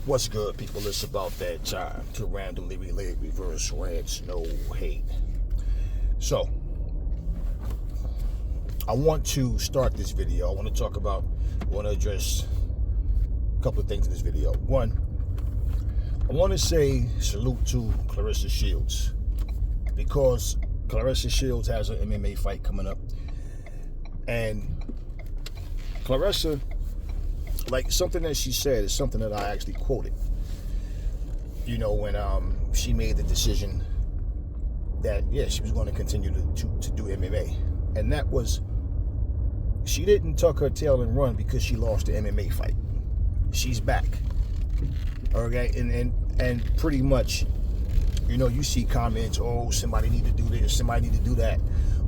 What's good, people? It's about that time to randomly relate reverse rants, no hate. So, I want to start this video. I want to address a couple of things in this video. One, I want to say salute to Claressa Shileds, because Claressa Shileds has an MMA fight coming up. And Claressa, like, something that she said is something that I actually quoted. You know, when she made the decision that, yeah, she was going to continue to do MMA. And that was, she didn't tuck her tail and run because she lost the MMA fight. She's back. Okay? And pretty much, you know, you see comments, oh, somebody need to do this, somebody need to do that.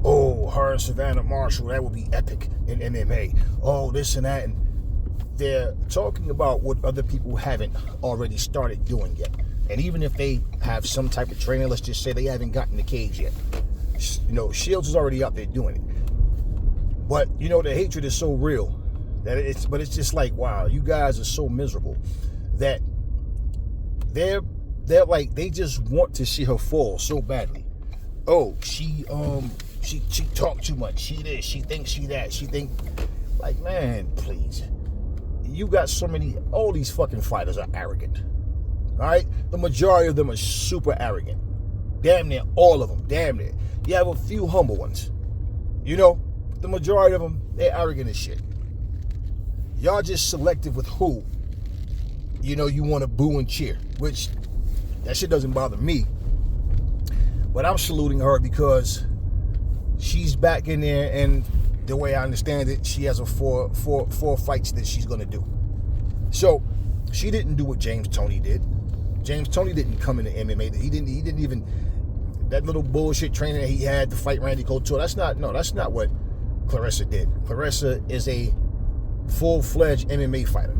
Oh, her and Savannah Marshall, that would be epic in MMA. Oh, this and that. And they're talking about what other people haven't already started doing yet. And even if they have some type of training, let's just say they haven't gotten the cage yet. You know, Shields is already out there doing it. But, you know, the hatred is so real that it's just like, wow, you guys are so miserable that they're like, they just want to see her fall so badly. Oh, she talked too much. She this, she thinks she that, she think, like, man, please. You got so many, all these fucking fighters are arrogant. All right? The majority of them are super arrogant. Damn near all of them, damn near. You have a few humble ones. You know, the majority of them, they're arrogant as shit. Y'all just selective with who, you know, you want to boo and cheer, which that shit doesn't bother me. But I'm saluting her because she's back in there, and the way I understand it, she has four fights that she's going to do. So she didn't do what James Toney did. James Toney didn't come into MMA. He didn't even, that little bullshit training that he had to fight Randy Couture. That's not what Claressa did. Claressa is a full-fledged MMA fighter.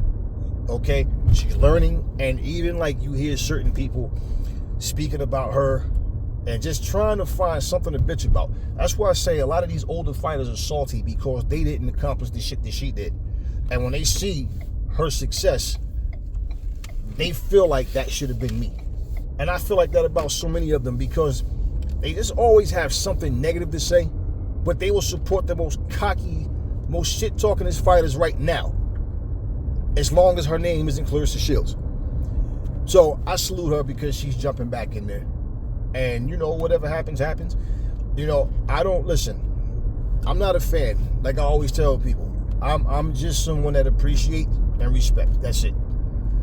Okay? She's learning, and even like you hear certain people speaking about her and just trying to find something to bitch about. That's why I say a lot of these older fighters are salty, because they didn't accomplish the shit that she did. And when they see her success, they feel like that should have been me. And I feel like that about so many of them, because they just always have something negative to say, but they will support the most cocky, most shit-talkingest fighters right now, as long as her name isn't Claressa Shileds. So I salute her because she's jumping back in there. And, you know, whatever happens, happens. You know, I'm not a fan. Like I always tell people, I'm just someone that appreciates and respect. That's it.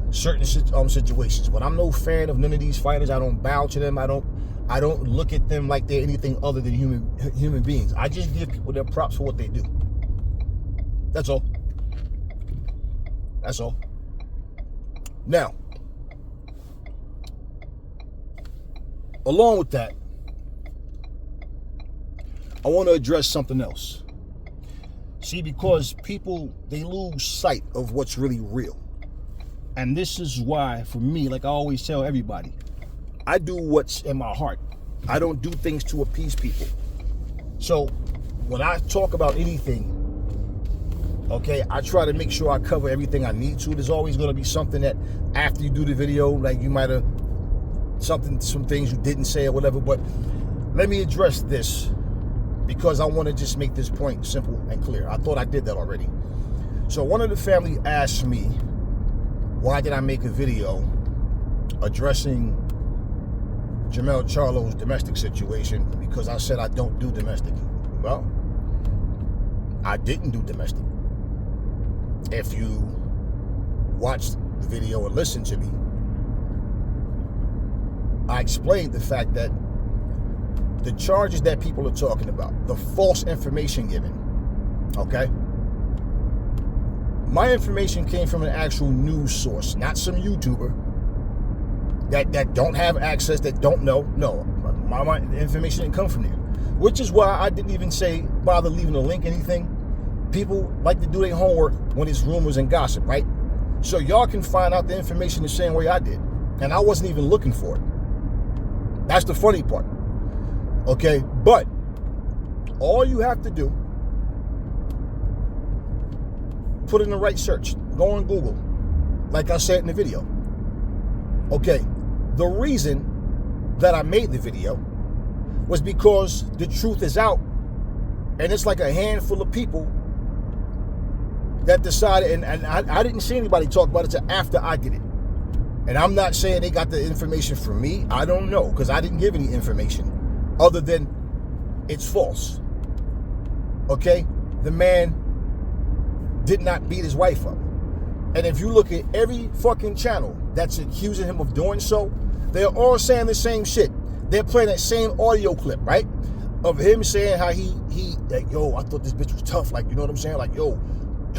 Certain situations. But I'm no fan of none of these fighters. I don't bow to them. I don't look at them like they're anything other than human beings. I just give people their props for what they do. That's all. That's all. Now, along with that, I want to address something else. See, because people, they lose sight of what's really real. And this is why, for me, like I always tell everybody, I do what's in my heart. I don't do things to appease people. So when I talk about anything, okay, I try to make sure I cover everything I need to. There's always going to be something that after you do the video, like you might have some things you didn't say or whatever. But let me address this, because I want to just make this point simple and clear. I thought I did that already. So one of the family asked me, why did I make a video addressing Jermell Charlo's domestic situation? Because I said I don't do domestic. Well, I didn't do domestic. If you watched the video and listened to me, I explained the fact that the charges that people are talking about, the false information given, okay? My information came from an actual news source, not some YouTuber that don't have access, that don't know. No, my information didn't come from there. Which is why I didn't even bother leaving a link, anything. People like to do their homework when it's rumors and gossip, right? So y'all can find out the information the same way I did. And I wasn't even looking for it. That's the funny part. Okay, but all you have to do, put in the right search. Go on Google. Like I said in the video. Okay, the reason that I made the video was because the truth is out, and it's like a handful of people that decided, and I didn't see anybody talk about it until after I did it. And I'm not saying they got the information from me. I don't know, because I didn't give any information other than it's false. Okay? The man did not beat his wife up. And if you look at every fucking channel that's accusing him of doing so, they're all saying the same shit. They're playing that same audio clip, right? Of him saying how he like, yo, I thought this bitch was tough. Like, you know what I'm saying? Like, yo,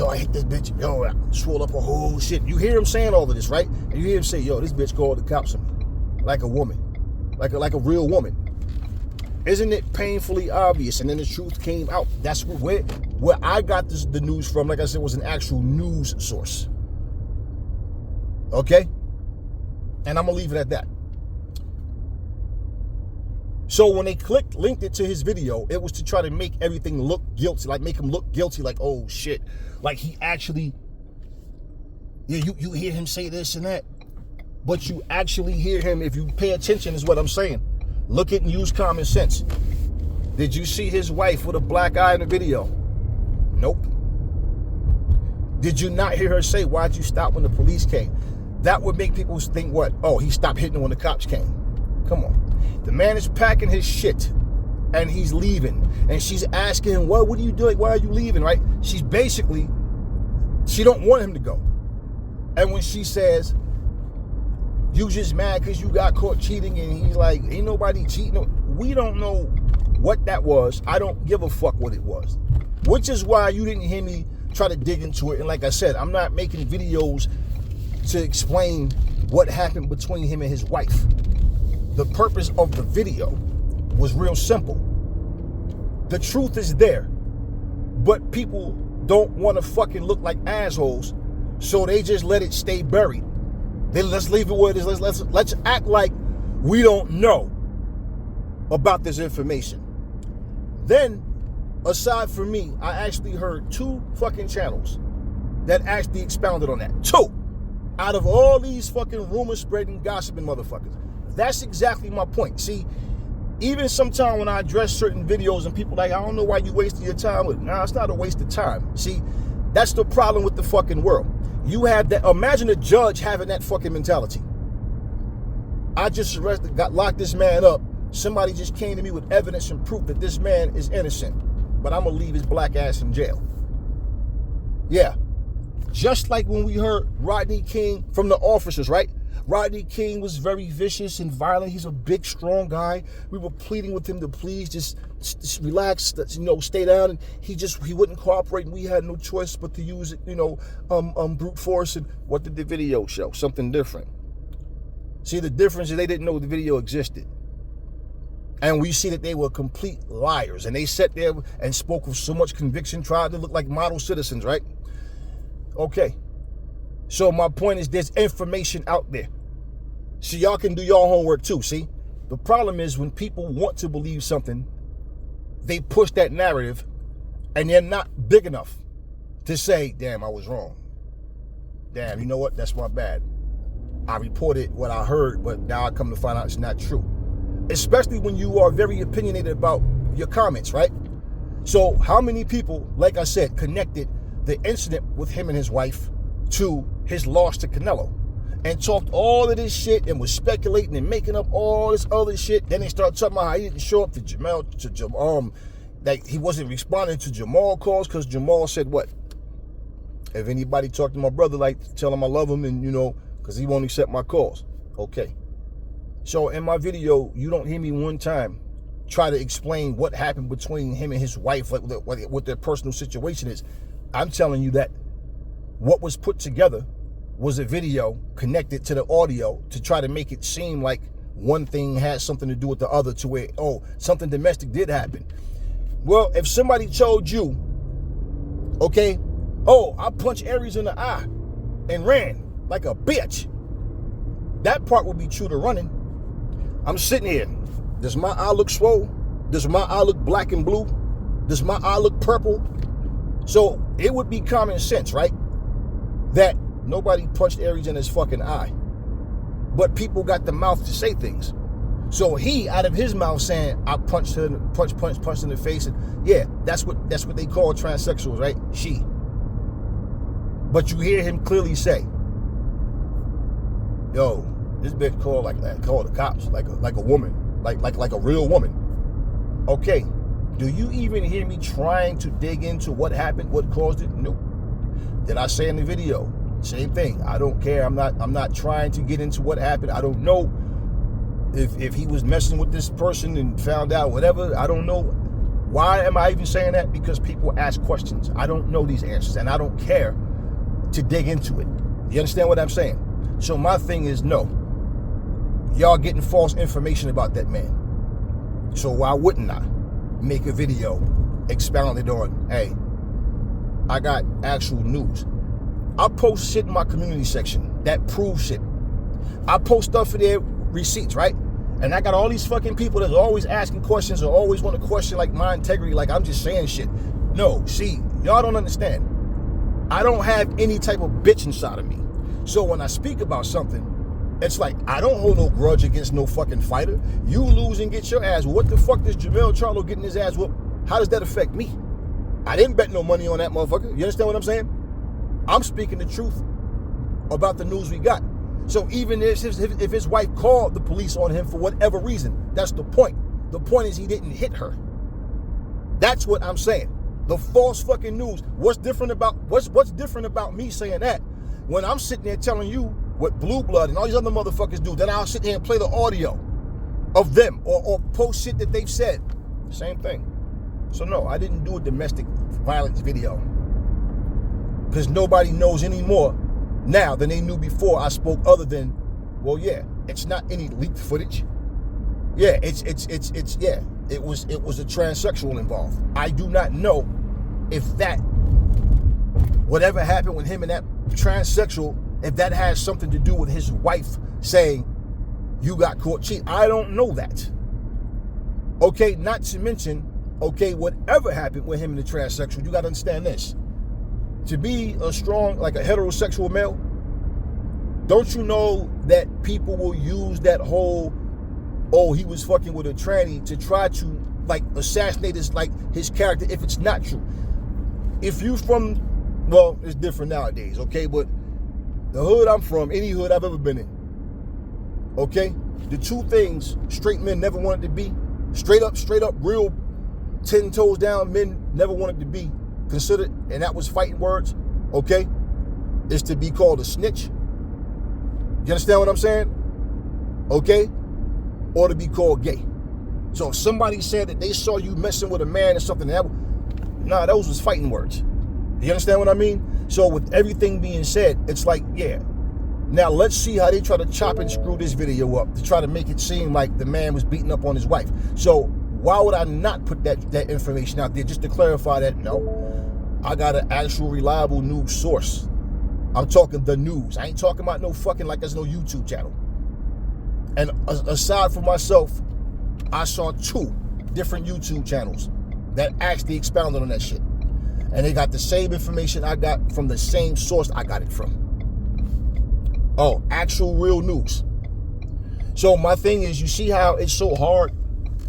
I hit this bitch. Yo, I swole up a whole shit. You hear him saying all of this, right? And you hear him say, yo, this bitch called the cops on me. Like a woman. Like a real woman. Isn't it painfully obvious? And then the truth came out. That's where I got the news from. Like I said, was an actual news source. Okay? And I'm going to leave it at that. So when they linked it to his video, it was to try to make everything look guilty, like make him look guilty, like, oh shit, like he actually, yeah, you hear him say this and that, but you actually hear him, if you pay attention is what I'm saying. Look at and use common sense. Did you see his wife with a black eye in the video? Nope. Did you not hear her say, why'd you stop when the police came? That would make people think what? Oh, he stopped hitting when the cops came. Come on. The man is packing his shit and he's leaving. And she's asking him, what are you doing? Why are you leaving, right? She's basically, she don't want him to go. And when she says, you just mad because you got caught cheating, and he's like, ain't nobody cheating. We don't know what that was. I don't give a fuck what it was. Which is why you didn't hear me try to dig into it. And like I said, I'm not making videos to explain what happened between him and his wife. The purpose of the video was real simple. The truth is there, but people don't want to fucking look like assholes, so they just let it stay buried. Then let's leave it where it is. Let's act like we don't know about this information. Then, aside from me, I actually heard 2 fucking channels that actually expounded on that. 2 out of all these fucking rumor spreading, gossiping motherfuckers. That's exactly my point. See, even sometimes when I address certain videos and people like, I don't know why you wasting your time with, nah, it's not a waste of time. See, that's the problem with the fucking world. You have that, imagine a judge having that fucking mentality. I just got locked this man up. Somebody just came to me with evidence and proof that this man is innocent, but I'm gonna leave his black ass in jail. Yeah. Just like when we heard Rodney King from the officers, right? Rodney King was very vicious and violent. He's a big, strong guy. We were pleading with him to please just relax, stay down. And he wouldn't cooperate. And we had no choice but to use it, brute force. And what did the video show? Something different. See, the difference is they didn't know the video existed. And we see that they were complete liars. And they sat there and spoke with so much conviction, tried to look like model citizens, right? Okay. So my point is there's information out there. So y'all can do your homework too, see? The problem is when people want to believe something, they push that narrative and they're not big enough to say, damn, I was wrong. Damn, you know what? That's my bad. I reported what I heard, but now I come to find out it's not true. Especially when you are very opinionated about your comments, right? So how many people, like I said, connected the incident with him and his wife to his loss to Canelo and talked all of this shit and was speculating and making up all this other shit. Then they started talking about how he didn't show up to Jermell, that he wasn't responding to Jermell calls because Jermell said what? If anybody talk to my brother, like, tell him I love him and, because he won't accept my calls. Okay. So in my video, you don't hear me one time try to explain what happened between him and his wife, what their personal situation is. I'm telling you that what was put together was a video connected to the audio to try to make it seem like one thing has something to do with the other, to where, oh, something domestic did happen. Well, if somebody told you, okay, oh, I punched Aries in the eye and ran like a bitch, that part would be true to running. I'm sitting here. Does my eye look swole? Does my eye look black and blue? Does my eye look purple? So it would be common sense, right? That nobody punched Aries in his fucking eye. but people got the mouth to say things. So he, out of his mouth, saying, I punched her, punched in the face. And yeah, that's what they call transsexuals, right? She. But you hear him clearly say, yo, this bitch called the cops, like a woman, like a real woman. Okay, do you even hear me trying to dig into what happened, what caused it? Nope. Did I say in the video? Same thing. I don't care. I'm not trying to get into what happened. I don't know if he was messing with this person and found out whatever. I don't know. Why am I even saying that? Because people ask questions. I don't know these answers, and I don't care to dig into it. You understand what I'm saying? So my thing is, no. Y'all getting false information about that man. So why wouldn't I make a video expounded on, hey, I got actual news. I post shit in my community section that proves shit. I post stuff for their receipts, right? And I got all these fucking people that's always asking questions or always want to question like my integrity, like I'm just saying shit. No, see, y'all don't understand. I don't have any type of bitch inside of me. So when I speak about something, it's like, I don't hold no grudge against no fucking fighter. You lose and get your ass. What the fuck does Jermell Charlo getting his ass whooped? How does that affect me? I didn't bet no money on that motherfucker. You understand what I'm saying? I'm speaking the truth about the news we got. So even if his wife called the police on him for whatever reason, that's the point. The point is he didn't hit her. That's what I'm saying. The false fucking news. What's different about me saying that when I'm sitting there telling you what Blue Blood and all these other motherfuckers do, then I'll sit here and play the audio of them or post shit that they've said. Same thing. So no, I didn't do a domestic violence video because nobody knows any more now than they knew before I spoke, other than, well, yeah, it's not any leaked footage. Yeah, it was a transsexual involved. I do not know if that, whatever happened with him and that transsexual, if that has something to do with his wife saying you got caught cheating. I don't know that. Okay, not to mention, okay, whatever happened with him and the transsexual, you got to understand this. To be a strong, like a heterosexual male, don't you know that people will use that whole, oh, he was fucking with a tranny, to try to like assassinate his character if it's not true. If you from, well, it's different nowadays, okay, but the hood I'm from, any hood I've ever been in, okay, the two things straight men never wanted to be, straight up, real 10 toes down men never wanted to be considered, and that was fighting words, okay, is to be called a snitch. You understand what I'm saying? Okay? Or to be called gay. So if somebody said that they saw you messing with a man or something, those was fighting words. You understand what I mean? So with everything being said, it's like, yeah, now let's see how they try to chop and screw this video up to try to make it seem like the man was beating up on his wife. So why would I not put that information out there just to clarify that? No, I got an actual reliable news source. I'm talking the news. I ain't talking about no fucking like there's no YouTube channel. And aside from myself, I saw 2 different YouTube channels that actually expounded on that shit. And they got the same information I got from the same source I got it from. Oh, actual real news. So my thing is, you see how it's so hard?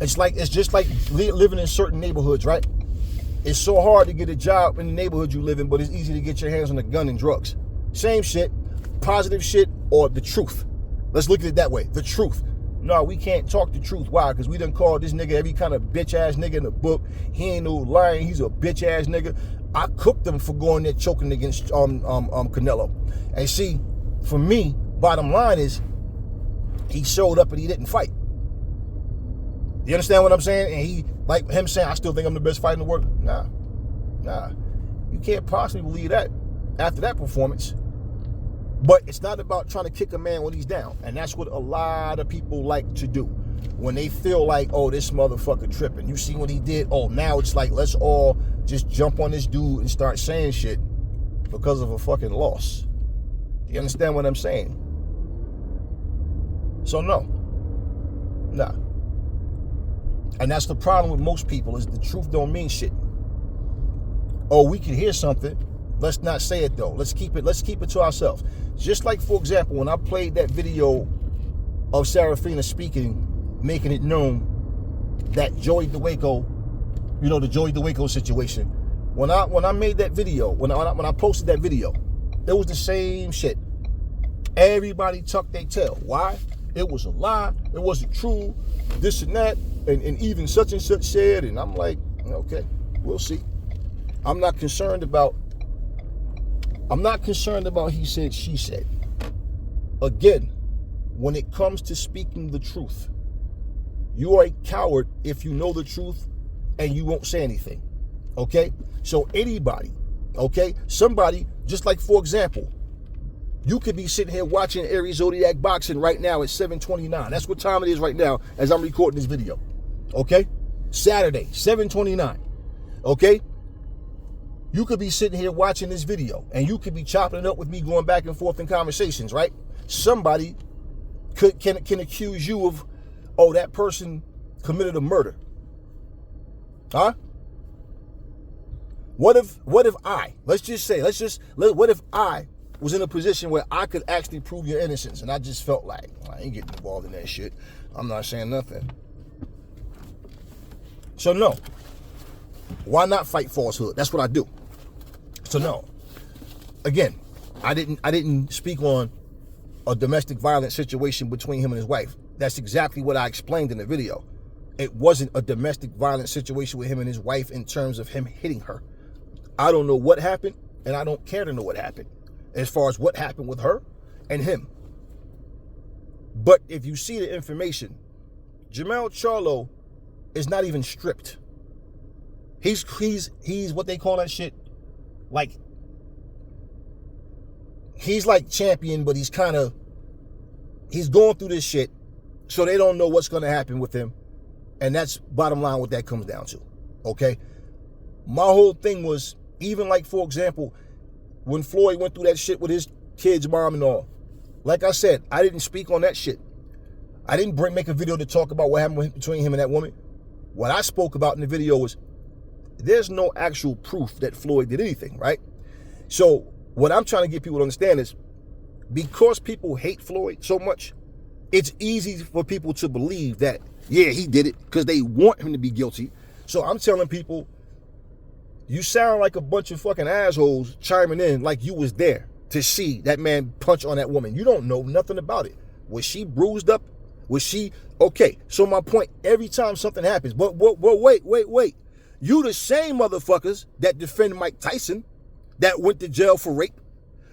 It's just like living in certain neighborhoods, right? It's so hard to get a job in the neighborhood you live in, but it's easy to get your hands on a gun and drugs. Same shit, positive shit, or the truth. Let's look at it that way, the truth. No, we can't talk the truth. Why? Because we done called this nigga every kind of bitch-ass nigga in the book. He ain't no lying, he's a bitch-ass nigga. I cooked him for going there choking against Canelo. And see, for me, bottom line is, he showed up and he didn't fight. You understand what I'm saying? And he, like him saying, I still think I'm the best fighter in the world. Nah. You can't possibly believe that after that performance. But it's not about trying to kick a man when he's down. And that's what a lot of people like to do. When they feel like, oh, this motherfucker tripping. You see what he did? Oh, now it's like, let's all just jump on this dude and start saying shit because of a fucking loss. You understand what I'm saying? So no. Nah. And that's the problem with most people, is the truth don't mean shit. Oh, we can hear something. Let's not say it though. Let's keep it to ourselves. Just like, for example, when I played that video of Serafina speaking, making it known that Joey DeWaco, you know, the Joey DeWaco situation. When I made that video, when I posted that video, it was the same shit. Everybody tucked their tail. Why? It was a lie. It wasn't true. This and that, and even such and such said. And I'm like, okay, we'll see. I'm not concerned about he said, she said. Again, when it comes to speaking the truth, you are a coward if you know the truth and you won't say anything. Okay? So anybody, okay? Somebody, just like, for example, you could be sitting here watching Aries Zodiac Boxing right now at 7:29. That's what time it is right now as I'm recording this video. Okay? Saturday, 7:29. Okay? You could be sitting here watching this video and you could be chopping it up with me, going back and forth in conversations, right? Somebody can accuse you of, oh, that person committed a murder. Huh? What if I, what if I was in a position where I could actually prove your innocence and I just felt like, I ain't getting involved in that shit. I'm not saying nothing. So no. Why not fight falsehood? That's what I do. So no. Again, I didn't speak on a domestic violence situation between him and his wife. That's exactly what I explained in the video. It wasn't a domestic violence situation with him and his wife in terms of him hitting her. I don't know what happened, and I don't care to know what happened as far as what happened with her and him. But if you see the information, Jermell Charlo is not even stripped. He's what they call that shit, like, he's like champion, but he's going through this shit, so they don't know what's going to happen with him. And that's bottom line what that comes down to, okay? My whole thing was, even like, for example, when Floyd went through that shit with his kid's mom and all, like I said, I didn't speak on that shit. I didn't make a video to talk about what happened between him and that woman. What I spoke about in the video was, there's no actual proof that Floyd did anything, right? So what I'm trying to get people to understand is, because people hate Floyd so much, it's easy for people to believe that, yeah, he did it, because they want him to be guilty. So I'm telling people, you sound like a bunch of fucking assholes chiming in like you was there to see that man punch on that woman. You don't know nothing about it. Was she bruised up? Was she... Okay, so my point, every time something happens, but wait. You the same motherfuckers that defend Mike Tyson, that went to jail for rape.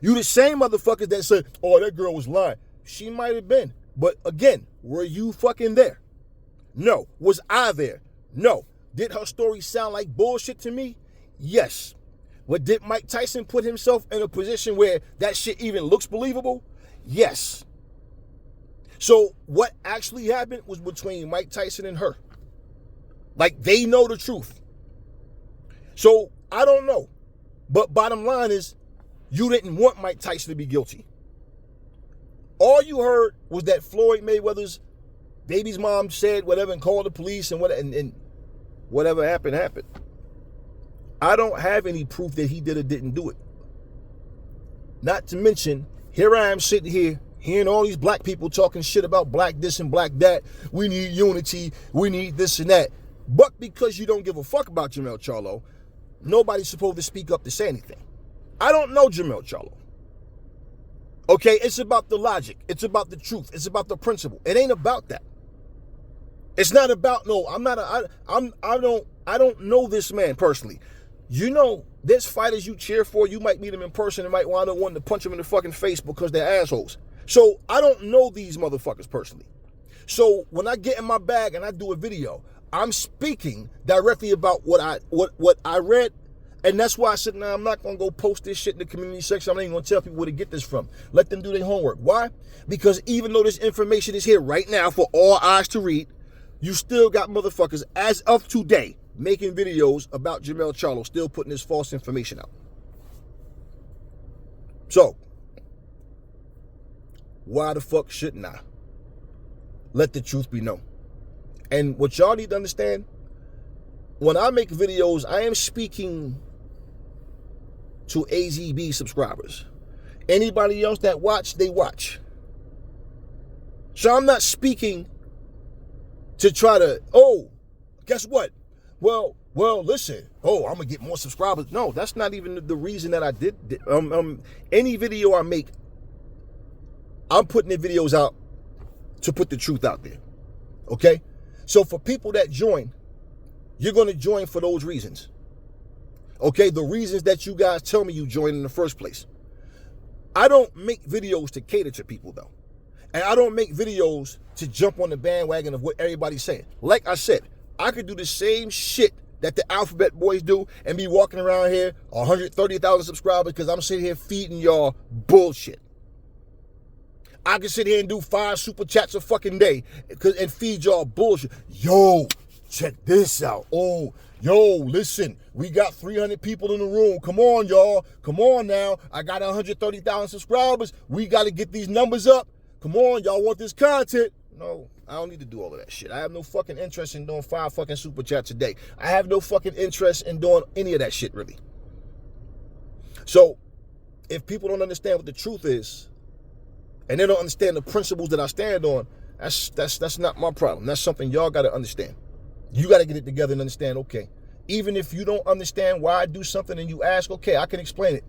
You the same motherfuckers that said, oh, that girl was lying. She might have been. But again, were you fucking there? No. Was I there? No. Did her story sound like bullshit to me? Yes. But did Mike Tyson put himself in a position where that shit even looks believable? Yes. So what actually happened was between Mike Tyson and her. Like, they know the truth. So I don't know. But bottom line is, you didn't want Mike Tyson to be guilty. All you heard was that Floyd Mayweather's baby's mom said whatever and called the police and whatever happened. I don't have any proof that he did or didn't do it. Not to mention, here I am sitting here hearing all these black people talking shit about black this and black that. We need unity. We need this and that. But because you don't give a fuck about Jermell Charlo, nobody's supposed to speak up to say anything. I don't know Jermell Charlo. Okay, it's about the logic. It's about the truth. It's about the principle. It ain't about that. It's not about, no, I don't know this man personally. You know, there's fighters you cheer for, you might meet them in person and might wind up wanting to punch them in the fucking face because they're assholes. So I don't know these motherfuckers personally. So when I get in my bag and I do a video, I'm speaking directly about what I read. And that's why I said, nah, I'm not going to go post this shit in the community section. I'm not even going to tell people where to get this from. Let them do their homework. Why? Because even though this information is here right now for all eyes to read, you still got motherfuckers, as of today, making videos about Jermell Charlo, still putting this false information out. So, why the fuck shouldn't I? Let the truth be known. And what y'all need to understand, when I make videos, I am speaking to AZB subscribers. Anybody else that watch, they watch. So I'm not speaking to try to, oh, guess what? Well, listen. Oh, I'm gonna get more subscribers. No, that's not even the reason that I did. Any video I make, I'm putting the videos out to put the truth out there. Okay? So for people that join, you're gonna join for those reasons. Okay, the reasons that you guys tell me you joined in the first place. I don't make videos to cater to people though. And I don't make videos to jump on the bandwagon of what everybody's saying. Like I said, I could do the same shit that the Alphabet Boys do and be walking around here 130,000 subscribers because I'm sitting here feeding y'all bullshit. I can sit here and do 5 super chats a fucking day and feed y'all bullshit. Yo, check this out. Oh, yo, listen, we got 300 people in the room. Come on, y'all. Come on now. I got 130,000 subscribers. We got to get these numbers up. Come on, y'all want this content? No, I don't need to do all of that shit. I have no fucking interest in doing 5 fucking super chats a day. I have no fucking interest in doing any of that shit, really. So, if people don't understand what the truth is, and they don't understand the principles that I stand on, that's not my problem. That's something y'all got to understand. You got to get it together and understand, okay, even if you don't understand why I do something and you ask, okay, I can explain it.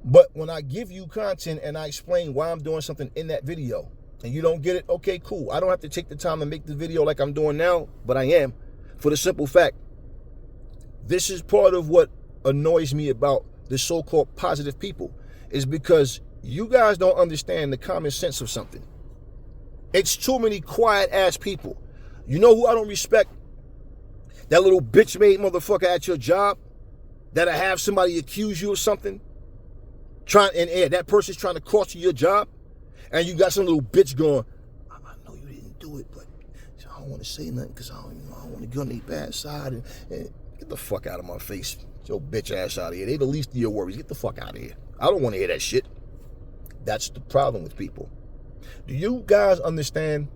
But when I give you content and I explain why I'm doing something in that video and you don't get it, okay, cool. I don't have to take the time to make the video like I'm doing now, but I am, for the simple fact, this is part of what annoys me about the so-called positive people, is because you guys don't understand the common sense of something. It's too many quiet-ass people. You know who I don't respect? That little bitch-made motherfucker at your job that'll have somebody accuse you of something, and that person's trying to cost you your job, and you got some little bitch going, I know you didn't do it, but I don't want to say nothing because I don't want to get on their bad side. And get the fuck out of my face. Get your bitch ass out of here. They the least of your worries. Get the fuck out of here. I don't want to hear that shit. That's the problem with people. Do you guys understand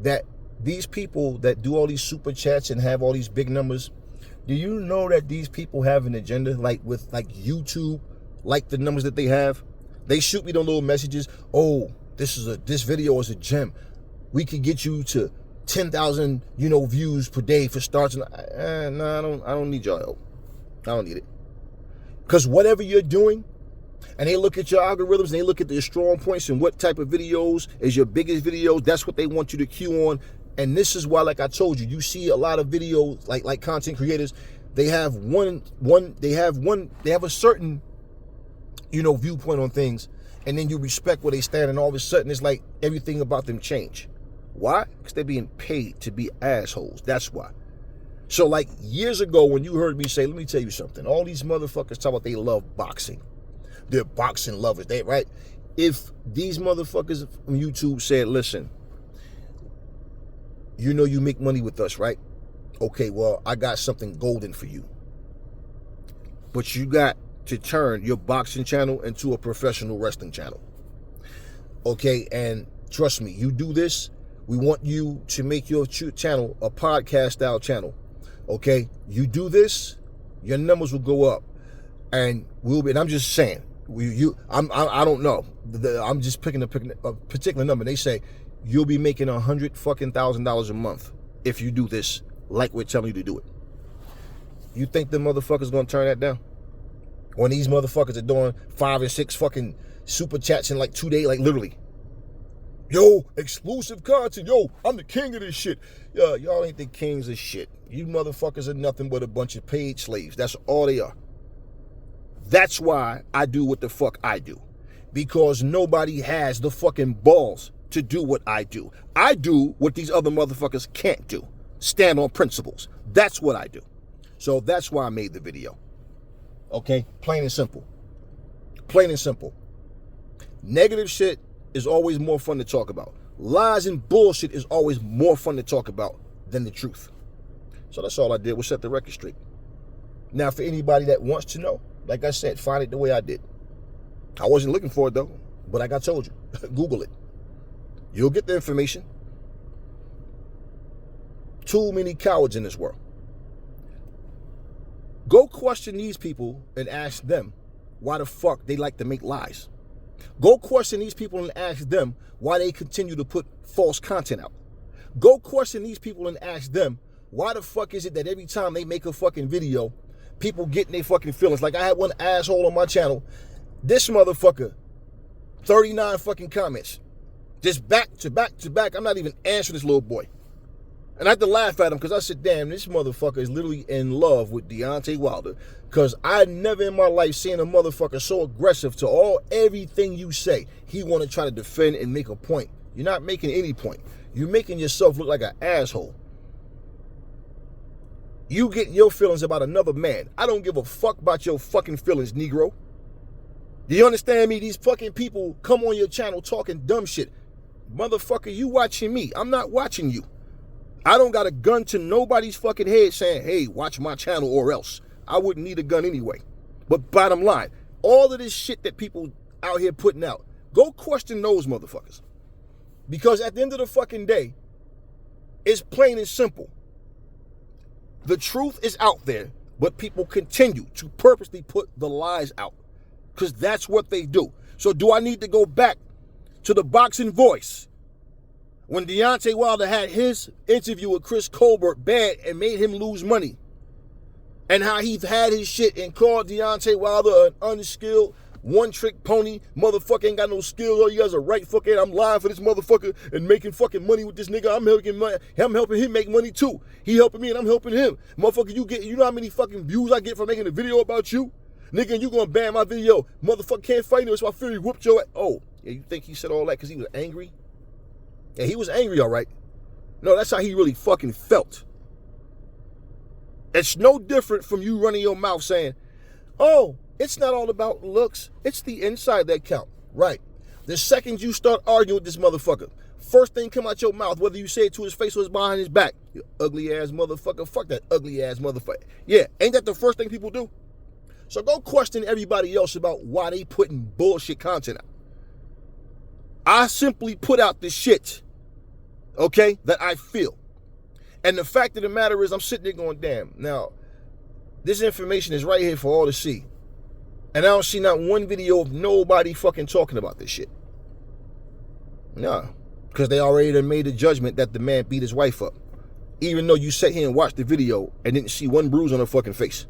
that these people that do all these super chats and have all these big numbers, do you know that these people have an agenda, like with like YouTube, like the numbers that they have? They shoot me those little messages. Oh, this video is a gem. We could get you to 10,000, views per day for starts. No, I don't need your help. I don't need it. Because whatever you're doing, and they look at your algorithms, and they look at the strong points and what type of videos is your biggest videos, that's what they want you to cue on. And this is why, like I told you, you see a lot of videos, like content creators, they have a certain, viewpoint on things, and then you respect where they stand, and all of a sudden it's like everything about them change. Why? Because they're being paid to be assholes. That's why. So like years ago when you heard me say, let me tell you something, all these motherfuckers talk about they love boxing. They're boxing lovers, right? If these motherfuckers from YouTube said, listen, you make money with us, right? Okay, well, I got something golden for you. But you got to turn your boxing channel into a professional wrestling channel. Okay, and trust me, you do this, we want you to make your channel a podcast style channel. Okay, you do this, your numbers will go up. And and I'm just saying, I don't know. I'm just picking a particular number. They say you'll be making $100,000 a month if you do this like we're telling you to do it. You think the motherfuckers gonna turn that down? When these motherfuckers are doing 5 and 6 fucking super chats in like 2 days, like literally. Yo, exclusive content. Yo, I'm the king of this shit. Y'all ain't the kings of shit. You motherfuckers are nothing but a bunch of paid slaves. That's all they are. That's why I do what the fuck I do. Because nobody has the fucking balls to do what I do. I do what these other motherfuckers can't do. Stand on principles. That's what I do. So that's why I made the video. Okay? Plain and simple. Plain and simple. Negative shit is always more fun to talk about. Lies and bullshit is always more fun to talk about than the truth. So that's all I did was set the record straight. Now, for anybody that wants to know, like I said, find it the way I did. I wasn't looking for it, though. But like I told you, Google it. You'll get the information. Too many cowards in this world. Go question these people and ask them why the fuck they like to make lies. Go question these people and ask them why they continue to put false content out. Go question these people and ask them why the fuck is it that every time they make a fucking video, people get in their fucking feelings. Like I had one asshole on my channel, this motherfucker, 39 fucking comments. Just back to back to back. I'm not even answering this little boy. And I had to laugh at him because I said, damn, this motherfucker is literally in love with Deontay Wilder. Because I never in my life seen a motherfucker so aggressive to everything you say. He want to try to defend and make a point. You're not making any point. You're making yourself look like an asshole. You get your feelings about another man. I don't give a fuck about your fucking feelings, Negro. Do you understand me? These fucking people come on your channel talking dumb shit. Motherfucker, you watching me. I'm not watching you. I don't got a gun to nobody's fucking head saying, hey, watch my channel or else. I wouldn't need a gun anyway. But bottom line, all of this shit that people out here putting out, go question those motherfuckers. Because at the end of the fucking day, it's plain and simple. The truth is out there, but people continue to purposely put the lies out. Because that's what they do. So do I need to go back to the boxing voice when Deontay Wilder had his interview with Chris Colbert bad and made him lose money? And how he had his shit and called Deontay Wilder an unskilled, one-trick pony. Motherfucker ain't got no skills. All you guys are right fucking. I'm lying for this motherfucker and making fucking money with this nigga. I'm helping him make money too. He helping me and I'm helping him. Motherfucker, you know how many fucking views I get for making a video about you? Nigga, you gonna ban my video. Motherfucker can't fight me. That's why Fury whooped your ass. Oh, yeah, you think he said all that because he was angry? Yeah, he was angry, all right. No, that's how he really fucking felt. It's no different from you running your mouth saying, oh, it's not all about looks. It's the inside that count. Right. The second you start arguing with this motherfucker, first thing come out your mouth, whether you say it to his face or it's behind his back, you ugly ass motherfucker, fuck that ugly ass motherfucker. Yeah, ain't that the first thing people do? So go question everybody else about why they putting bullshit content out. I simply put out the shit, okay, that I feel. And the fact of the matter is I'm sitting there going, damn, now, this information is right here for all to see. And I don't see not one video of nobody fucking talking about this shit. Nah, because they already done made a judgment that the man beat his wife up. Even though you sat here and watched the video and didn't see one bruise on her fucking face.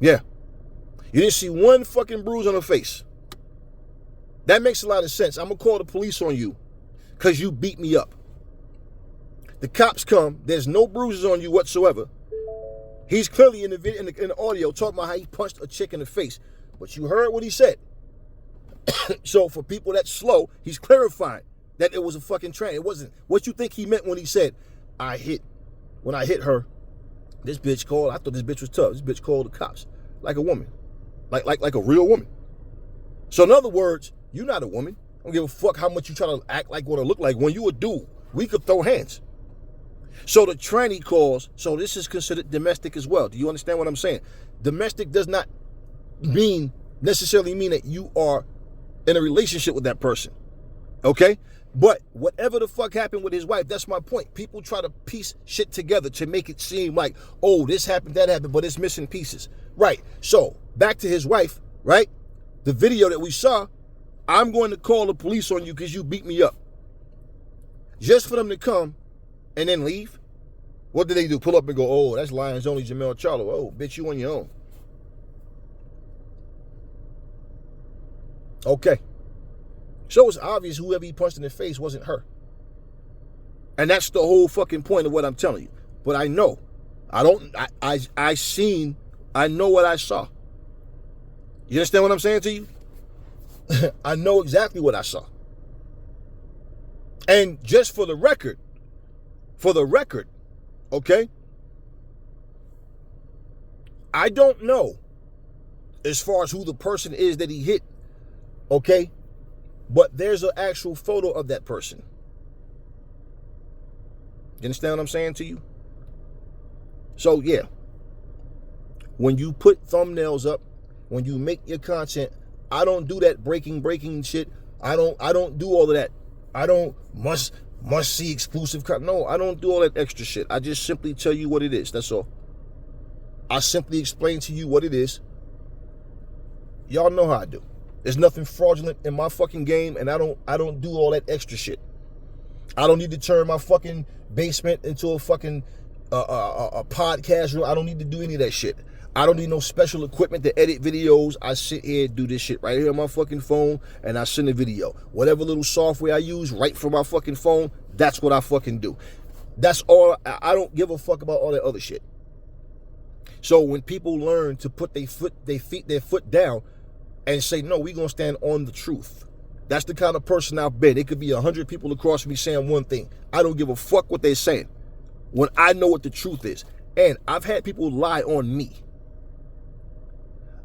Yeah. You didn't see one fucking bruise on her face. That makes a lot of sense. I'm going to call the police on you because you beat me up. The cops come. There's no bruises on you whatsoever. He's clearly in the video, in the audio, talking about how he punched a chick in the face. But you heard what he said. So for people that's slow, he's clarifying that it was a fucking train. It wasn't what you think he meant when he said, when I hit her, this bitch called, I thought this bitch was tough. This bitch called the cops. Like a woman. Like a real woman. So in other words, you're not a woman. I don't give a fuck how much you try to act like what I look like. When you a dude, we could throw hands. So the tranny calls, so this is considered domestic as well. Do you understand what I'm saying? Domestic does not necessarily mean that you are in a relationship with that person. Okay? But whatever the fuck happened with his wife, that's my point. People try to piece shit together to make it seem like, oh, this happened, that happened, but it's missing pieces. Right. So back to his wife, right? The video that we saw, I'm going to call the police on you because you beat me up. Just for them to come and then leave? What do they do? Pull up and go, oh, that's Lions Only Jermell Charlo. Oh, bitch, you on your own. Okay. So it's obvious whoever he punched in the face wasn't her. And that's the whole fucking point of what I'm telling you. But I know. I know what I saw. You understand what I'm saying to you? I know exactly what I saw. And just for the record, okay, I don't know as far as who the person is that he hit, okay, but there's an actual photo of that person. You understand what I'm saying to you? So yeah, when you put thumbnails up, when you make your content, I don't do that breaking shit. I don't do all of that. I don't must see exclusive content. No, I don't do all that extra shit. I just simply tell you what it is. That's all. I simply explain to you what it is. Y'all know how I do. There's nothing fraudulent in my fucking game, and I don't do all that extra shit. I don't need to turn my fucking basement into a fucking a podcast room. I don't need to do any of that shit. I don't need no special equipment to edit videos. I sit here and do this shit right here on my fucking phone, and I send a video. Whatever little software I use right from my fucking phone, that's what I fucking do. That's all. I don't give a fuck about all that other shit. So when people learn to put their foot down and say, no, we gonna stand on the truth. That's the kind of person I've been. It could be 100 people across me saying one thing. I don't give a fuck what they're saying when I know what the truth is. And I've had people lie on me.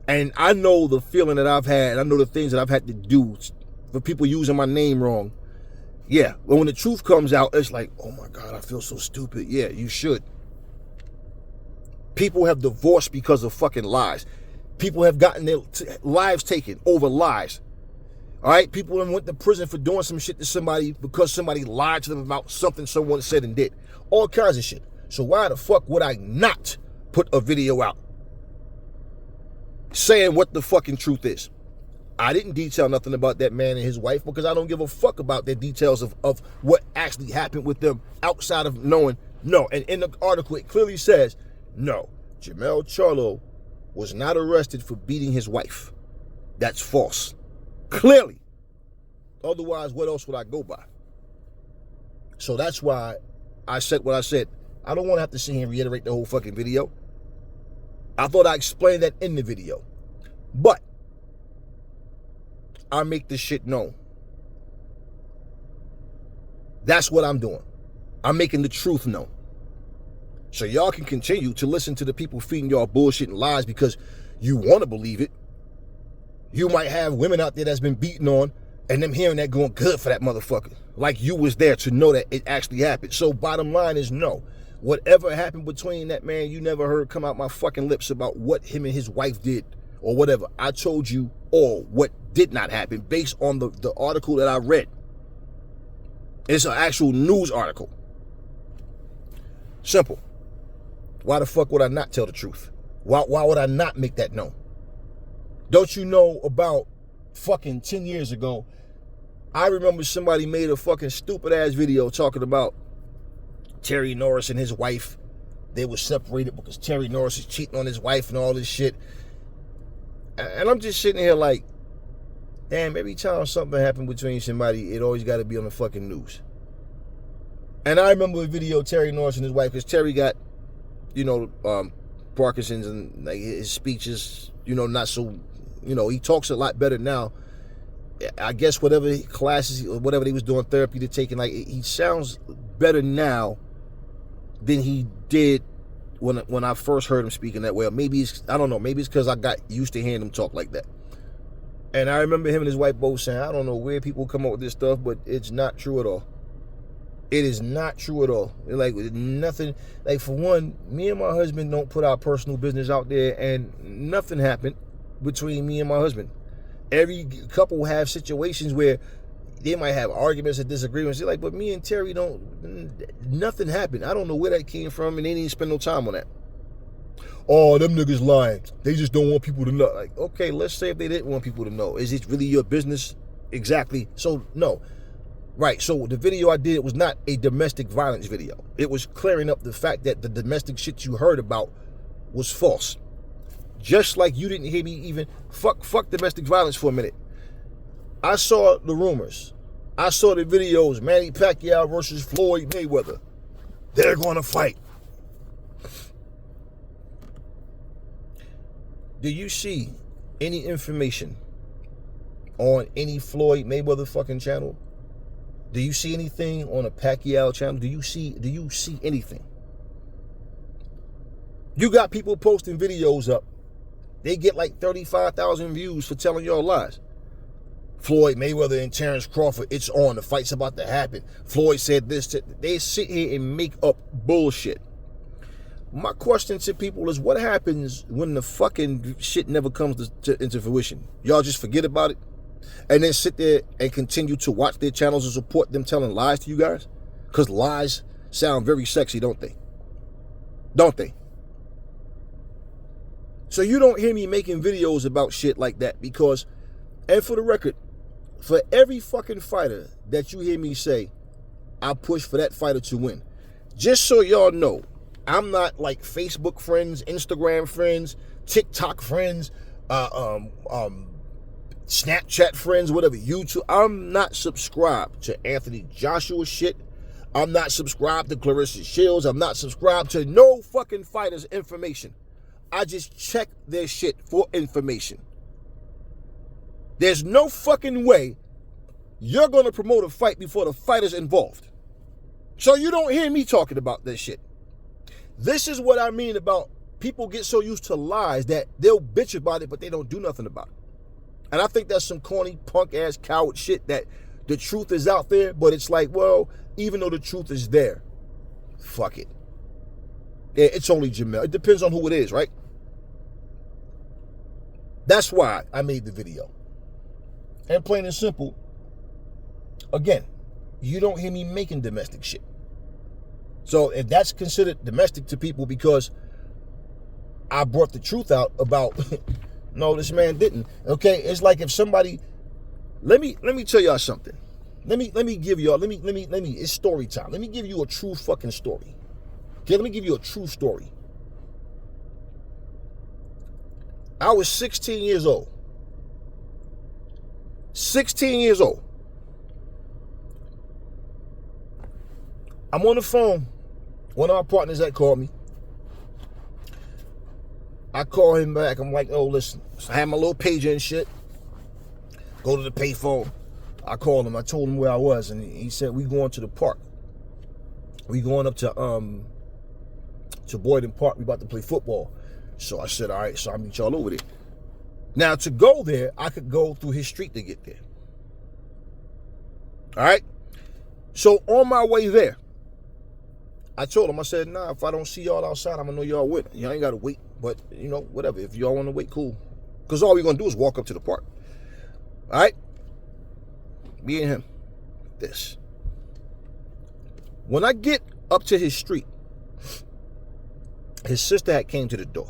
And I know the feeling that I've had, and I know the things that I've had to do for people using my name wrong. Yeah, but when the truth comes out, it's like, oh my God, I feel so stupid. Yeah, you should. People have divorced because of fucking lies. People have gotten their lives taken over lies. All right, people went to prison for doing some shit to somebody because somebody lied to them about something someone said and did. All kinds of shit. So why the fuck would I not put a video out saying what the fucking truth is? I didn't detail nothing about that man and his wife because I don't give a fuck about the details of what actually happened with them outside of knowing. No, and in the article it clearly says, no, Jermell Charlo was not arrested for beating his wife. That's false. Clearly. Otherwise, what else would I go by? So that's why I said what I said. I don't want to have to sit here and reiterate the whole fucking video. I thought I explained that in the video. But I make this shit known. That's what I'm doing. I'm making the truth known. So y'all can continue to listen to the people feeding y'all bullshit and lies because you want to believe it. You might have women out there that's been beaten on and them hearing that going, good for that motherfucker. Like you was there to know that it actually happened. So bottom line is no. Whatever happened between that man, you never heard come out my fucking lips about what him and his wife did or whatever. I told you all what did not happen based on the article that I read. It's an actual news article. Simple. Why the fuck would I not tell the truth? Why would I not make that known? Don't you know about fucking 10 years ago, I remember somebody made a fucking stupid ass video talking about Terry Norris and his wife. They were separated because Terry Norris is cheating on his wife and all this shit. And I'm just sitting here like, damn, every time something happened between somebody, it always got to be on the fucking news. And I remember a video of Terry Norris and his wife, because Terry got, Parkinson's, and like his speeches, not so, he talks a lot better now. I guess whatever classes or whatever he was doing therapy to taking, like he sounds better now than he did when I first heard him speaking that way. Or maybe I don't know, maybe it's because I got used to hearing him talk like that. And I remember him and his wife both saying, I don't know where people come up with this stuff, but it's not true at all. It is not true at all. Like nothing, like for one, me and my husband don't put our personal business out there, and nothing happened between me and my husband. Every couple have situations where they might have arguments and disagreements. They're like, but me and Terry nothing happened. I don't know where that came from, and they didn't spend no time on that. Oh, them niggas lying. They just don't want people to know. Like, okay, let's say if they didn't want people to know. Is it really your business? Exactly. So, no. Right, so the video I did was not a domestic violence video. It was clearing up the fact that the domestic shit you heard about was false. Just like you didn't hear me even fuck domestic violence for a minute. I saw the rumors. I saw the videos, Manny Pacquiao versus Floyd Mayweather. They're going to fight. Do you see any information on any Floyd Mayweather fucking channel? Do you see anything on a Pacquiao channel? Do you see anything? You got people posting videos up. They get like 35,000 views for telling y'all lies. Floyd Mayweather and Terrence Crawford, it's on. The fight's about to happen. Floyd said this. They sit here and make up bullshit. My question to people is, what happens when the fucking shit never comes into fruition? Y'all just forget about it and then sit there and continue to watch their channels and support them telling lies to you guys? Because lies sound very sexy, don't they? Don't they? So you don't hear me making videos about shit like that because And for the record, for every fucking fighter that you hear me say, I push for that fighter to win. Just so y'all know, I'm not like Facebook friends, Instagram friends, TikTok friends, Snapchat friends, whatever, YouTube. I'm not subscribed to Anthony Joshua shit. I'm not subscribed to Claressa Shileds. I'm not subscribed to no fucking fighters' information. I just check their shit for information. There's no fucking way you're going to promote a fight before the fighter's involved. So you don't hear me talking about this shit. This is what I mean about people get so used to lies that they'll bitch about it, but they don't do nothing about it. And I think that's some corny, punk-ass, coward shit that the truth is out there, but it's like, well, even though the truth is there, fuck it. It's only Jermell. It depends on who it is, right? That's why I made the video. And plain and simple, again, you don't hear me making domestic shit. So if that's considered domestic to people because I brought the truth out about, no, this man didn't. Okay, it's like if somebody, let me tell y'all something. Let me give y'all, it's story time. Let me give you a true fucking story. Okay, let me give you a true story. I was 16 years old. 16 years old. I'm on the phone. One of our partners that called me. I call him back. I'm like, oh, listen. So I had my little pager and shit. Go to the payphone. I called him. I told him where I was, and he said, we going to the park. We going up to Boyden Park. We about to play football. So I said, all right, so I'll meet y'all over there. Now, to go there, I could go through his street to get there. All right? So on my way there, I told him, I said, nah, if I don't see y'all outside, I'm going to know y'all with. Y'all ain't got to wait. But, you know, whatever. If y'all want to wait, cool. Because all we're going to do is walk up to the park. All right? Me and him. This. When I get up to his street, his sister had came to the door.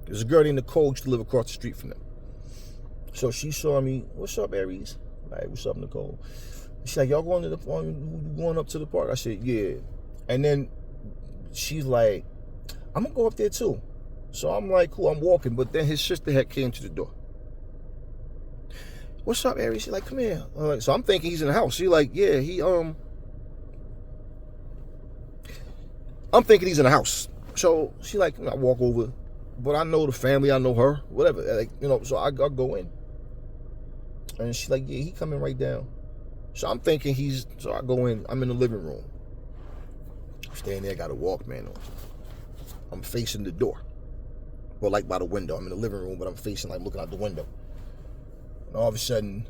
There's a girl named Nicole used to live across the street from them. So she saw me. What's up, Aries? Like, what's up, Nicole? She's like, y'all going up to the park? I said, yeah. And then she's like, I'm gonna go up there too. So I'm like, cool, I'm walking. But then his sister had came to the door. What's up, Aries? She's like, come here. Like, so I'm thinking he's in the house. She's like, yeah, I'm thinking he's in the house. So she like, I walk over. But I know the family, I know her, whatever. Like, you know, so I go in. And she's like, yeah, he coming right down. So I'm thinking so I go in, I'm in the living room. I'm staying there, got a Walkman on. I'm facing the door. Well, like by the window. I'm in the living room, but I'm facing, like, looking out the window. And all of a sudden,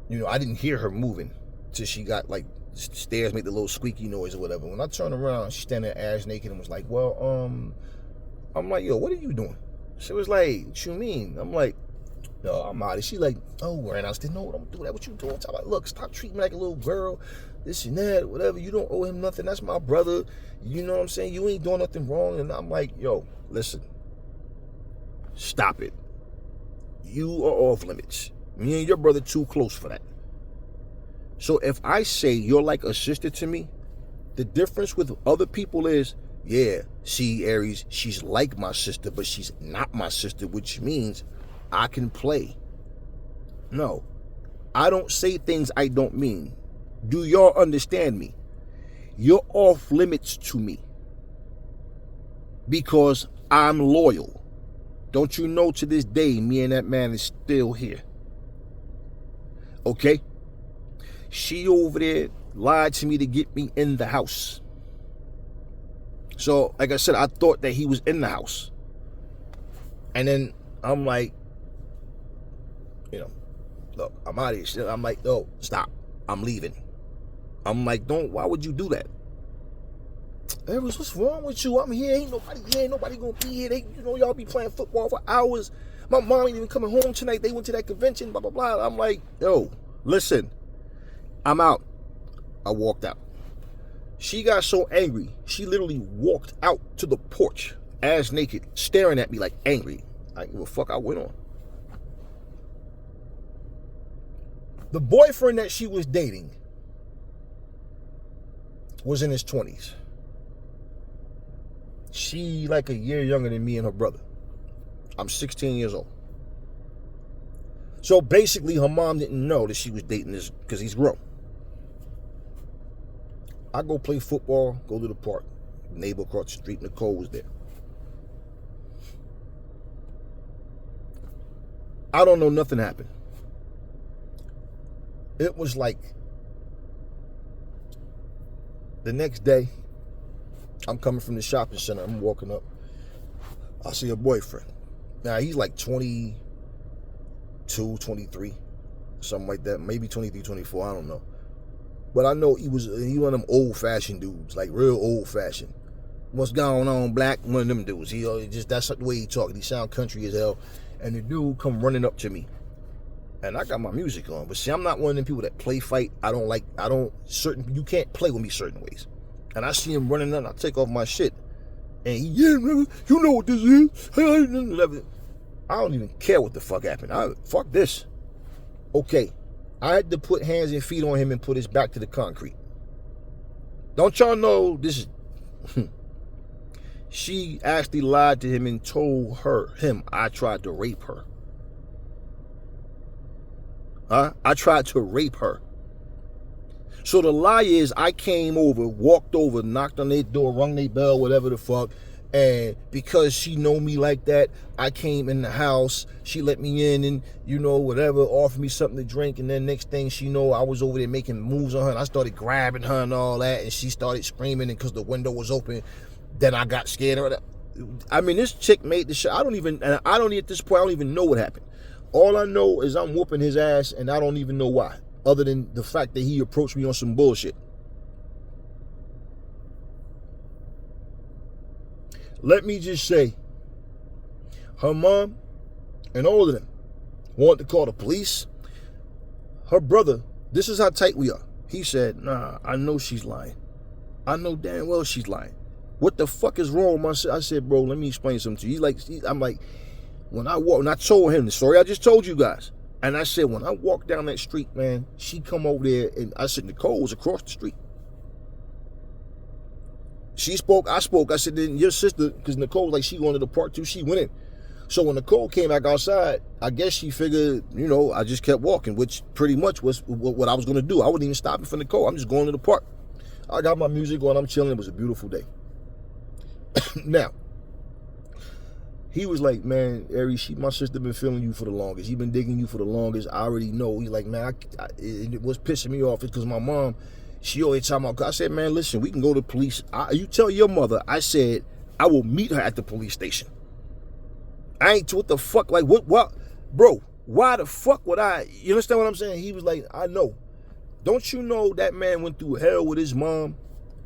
you know, I didn't hear her moving till she got, like, stairs make the little squeaky noise or whatever. When I turned around, she's standing there ass naked and was like, well, I'm like, yo, what are you doing? She was like, what you mean? I'm like, no, I'm out. She's like, oh, and I said, no, don't do that. What you doing? I'm like, look, stop treating me like a little girl, this and that, whatever. You don't owe him nothing. That's my brother. You know what I'm saying? You ain't doing nothing wrong. And I'm like, yo, listen, stop it. You are off limits. Me and your brother too close for that. So if I say you're like a sister to me, the difference with other people is, yeah, see, Aries, she's like my sister, but she's not my sister, which means I can play. No, I don't say things I don't mean. Do y'all understand me? You're off limits to me because I'm loyal. Don't you know to this day, me and that man is still here. Okay? She over there lied to me to get me in the house. So, like I said, I thought that he was in the house. And then I'm like, you know, look, I'm out of here. I'm like, no, stop. I'm leaving. I'm like, why would you do that? Aries, what's wrong with you? I'm here. Ain't nobody gonna be here. Y'all be playing football for hours. My mom ain't even coming home tonight. They went to that convention, blah, blah, blah. I'm like, yo, listen. I'm out. I walked out. She got so angry, she literally walked out to the porch ass naked, staring at me like angry. I didn't give a fuck. I went on. The boyfriend that she was dating was in his 20s. She like a year younger than me and her brother. I'm 16 years old. So basically her mom didn't know that she was dating this because he's grown. I go play football, go to the park. Neighbor across the street, Nicole was there. I don't know, nothing happened. It was like the next day, I'm coming from the shopping center, I'm walking up. I see a boyfriend. Now he's like 22, 23, something like that. Maybe 23, 24, I don't know. But I know he was one of them old-fashioned dudes, like real old-fashioned. What's going on, black? One of them dudes. He just, that's the way he talking. He sound country as hell. And the dude come running up to me. And I got my music on. But see, I'm not one of them people that play fight. You can't play with me certain ways. And I see him running up, and I take off my shit. And he, yeah, you know what this is. I don't even care what the fuck happened. Fuck this. Okay. I had to put hands and feet on him and put his back to the concrete. Don't y'all know this is... She actually lied to him and told him I tried to rape her. I tried to rape her. So the lie is I came over, walked over, knocked on their door, rung their bell, whatever the fuck. And because she know me like that, I came in the house. She let me in and, whatever, offered me something to drink. And then next thing she know, I was over there making moves on her. And I started grabbing her and all that. And she started screaming because the window was open. Then I got scared of her. I mean, this chick made the shit. At this point, I don't even know what happened. All I know is I'm whooping his ass and I don't even know why. Other than the fact that he approached me on some bullshit. Let me just say, her mom and all of them wanted to call the police. Her brother, this is how tight we are. He said, nah, I know she's lying. I know damn well she's lying. What the fuck is wrong with my shit? I said, bro, let me explain something to you. I'm like, when I told him the story I just told you guys. And I said, when I walked down that street, man, she come over there and I said, Nicole was across the street. She spoke, I spoke. I said, then your sister, because Nicole, like, she wanted to park too, she went in. So when Nicole came back outside, I guess she figured, I just kept walking, which pretty much was what I was going to do. I wasn't even stopping for Nicole. I'm just going to the park. I got my music on. I'm chilling. It was a beautiful day. Now, he was like, man, Ari, my sister been feeling you for the longest. He been digging you for the longest. I already know. He's like, man, it was pissing me off because my mom, she always talking about, I said, man, listen, we can go to the police. You tell your mother, I said, I will meet her at the police station. I ain't, what the fuck, like, what, bro, why the fuck would I, you understand what I'm saying? He was like, I know. Don't you know that man went through hell with his mom,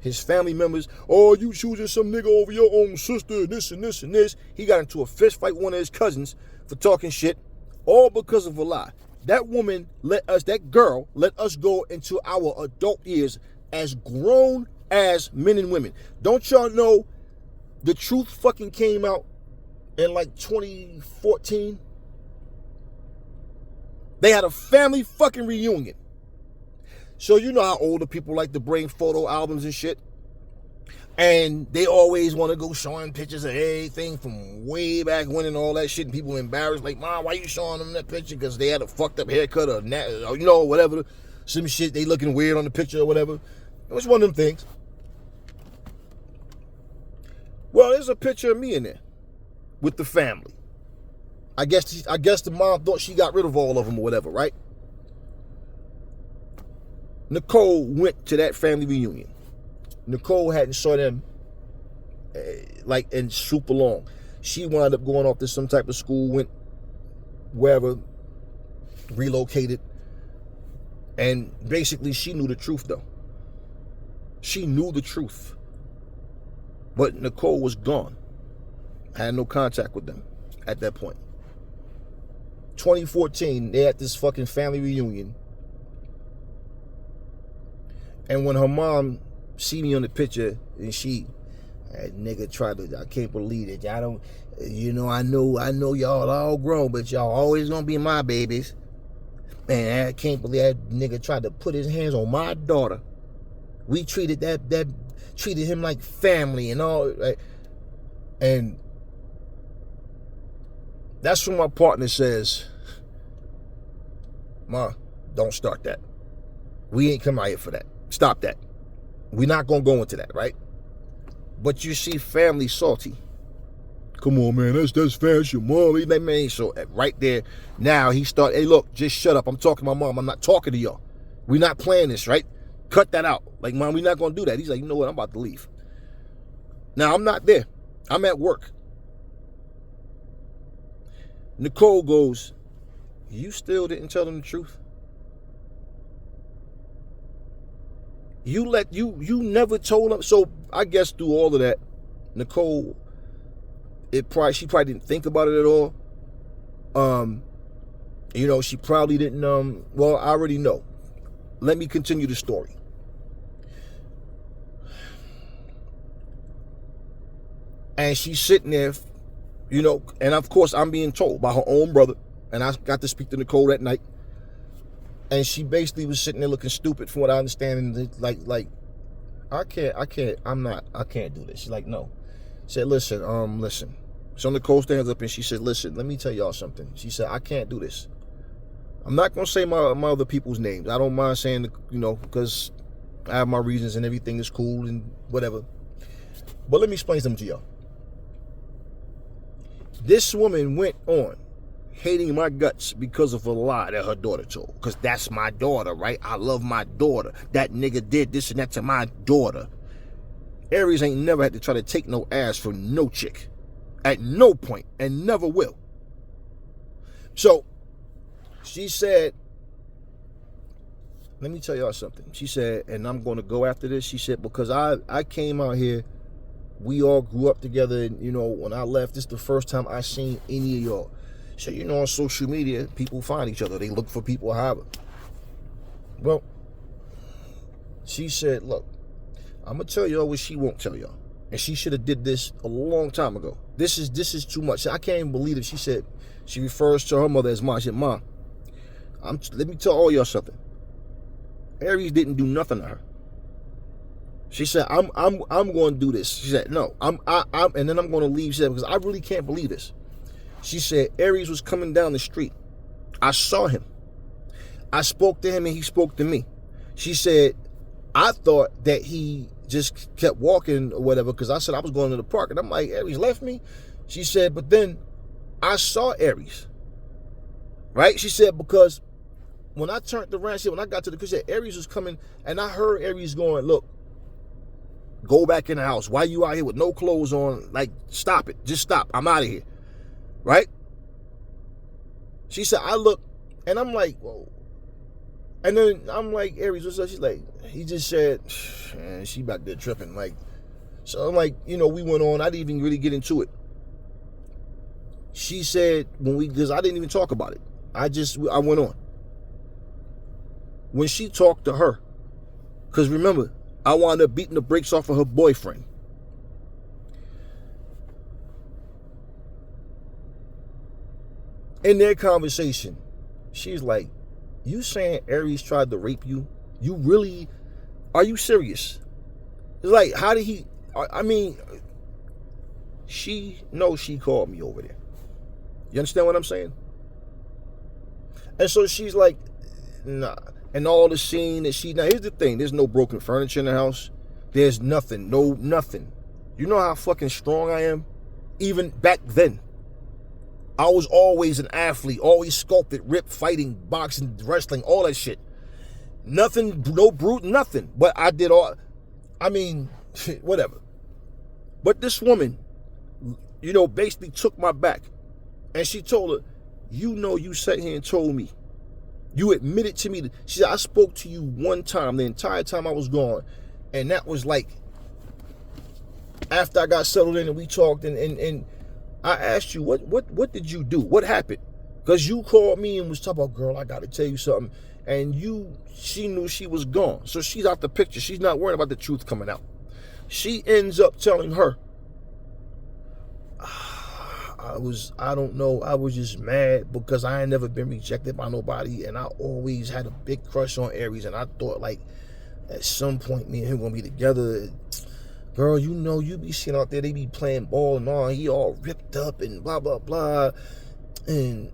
his family members? Oh, you choosing some nigga over your own sister, this and this and this. He got into a fist fight with one of his cousins for talking shit, all because of a lie. That woman that girl let us go into our adult years as grown as men and women. Don't y'all know the truth fucking came out in like 2014? They had a family fucking reunion. So you know how older people like to bring photo albums and shit. And they always want to go showing pictures of everything from way back when and all that shit. And people embarrassed, like, Mom, why you showing them that picture? Because they had a fucked up haircut or whatever. Some shit, they looking weird on the picture or whatever. It was one of them things. Well, there's a picture of me in there with the family. I guess the mom thought she got rid of all of them or whatever, right? Nicole went to that family reunion. Nicole hadn't saw them and super long. She wound up going off to some type of school, went wherever, relocated. And basically she knew the truth though. She knew the truth. But Nicole was gone. Had no contact with them at that point. 2014, they had this fucking family reunion. And when her mom see me on the picture, and That nigga tried to, I can't believe it. Y'all don't, I know y'all all grown, but y'all always gonna be my babies. Man, I can't believe that nigga tried to put his hands on my daughter. We treated treated him like family and all, right? And that's when my partner says, Ma, don't start that. We ain't come out here for that. Stop that. We're not gonna go into that, right? But you see family salty. Come on, man, that's fast, your mom. Like, man, so right there, now he start, hey, look, just shut up. I'm talking to my mom. I'm not talking to y'all. We're not playing this, right? Cut that out. Like, Mom, we're not going to do that. He's like, you know what? I'm about to leave. Now, I'm not there. I'm at work. Nicole goes, you still didn't tell them the truth? You never told them. So I guess through all of that, Nicole, she probably didn't think about it at all. She probably didn't, well, I already know. Let me continue the story. And she's sitting there, and of course I'm being told by her own brother, and I got to speak to Nicole that night, and she basically was sitting there looking stupid from what I understand, and like, I can't do this. She's like, no. She said, listen. So Nicole stands up and she said, listen, let me tell y'all something. She said, I can't do this. I'm not going to say my other people's names. I don't mind saying, because I have my reasons and everything is cool and whatever. But let me explain something to y'all. This woman went on hating my guts because of a lie that her daughter told. Because that's my daughter, right? I love my daughter. That nigga did this and that to my daughter. Aries ain't never had to try to take no ass from no chick. At no point, and never will. So, she said, let me tell y'all something. She said, and I'm going to go after this. She said, because I came out here, we all grew up together, and, when I left, this is the first time I seen any of y'all. So, on social media, people find each other. They look for people, however. Well, she said, look, I'm going to tell y'all what she won't tell y'all. And she should have did this a long time ago. This is too much. I can't even believe it. She said, she refers to her mother as Mom. She said, Mom, let me tell all y'all something. Aries didn't do nothing to her. She said, I'm going to do this. She said, no, and then I'm going to leave. She said, because I really can't believe this. She said, Aries was coming down the street. I saw him. I spoke to him and he spoke to me. She said, I thought that he just kept walking or whatever, because I said I was going to the park, and I'm like, Aries left me? She said, but then I saw Aries, right? She said, because when I turned around, when I got to the car, she said Aries was coming, and I heard Aries going, look, go back in the house. Why you out here with no clothes on? Like, stop it. Just stop. I'm out of here, right? She said, I look, and I'm like, whoa. And then I'm like, Aries, what's up? She's like, he just said, man, she back there tripping. Like, so I'm like, we went on. I didn't even really get into it. She said, because I didn't even talk about it. I went on. When she talked to her, because remember, I wound up beating the brakes off of her boyfriend. In their conversation, she's like, you saying Aries tried to rape you? You really, are you serious? It's like, how did he, she knows she called me over there. You understand what I'm saying? And so she's like, nah. And all the scene that now here's the thing, there's no broken furniture in the house. There's nothing, nothing. You know how fucking strong I am? Even back then. I was always an athlete, always sculpted, ripped, fighting, boxing, wrestling, all that shit. Nothing, no brute, nothing. But I did all, whatever. But this woman, basically took my back. And she told her, you sat here and told me. You admitted to me. She said, I spoke to you one time, the entire time I was gone. And that was like, after I got settled in and we talked and I asked you, what did you do? What happened? Because you called me and was talking about, girl, I got to tell you something. And she knew she was gone. So she's out the picture. She's not worried about the truth coming out. She ends up telling her I don't know, I was just mad because I ain't never been rejected by nobody, and I always had a big crush on Aries, and I thought like at some point me and him gonna be together. Girl, you know, you be seeing out there, they be playing ball and all, he all ripped up and blah, blah, blah. And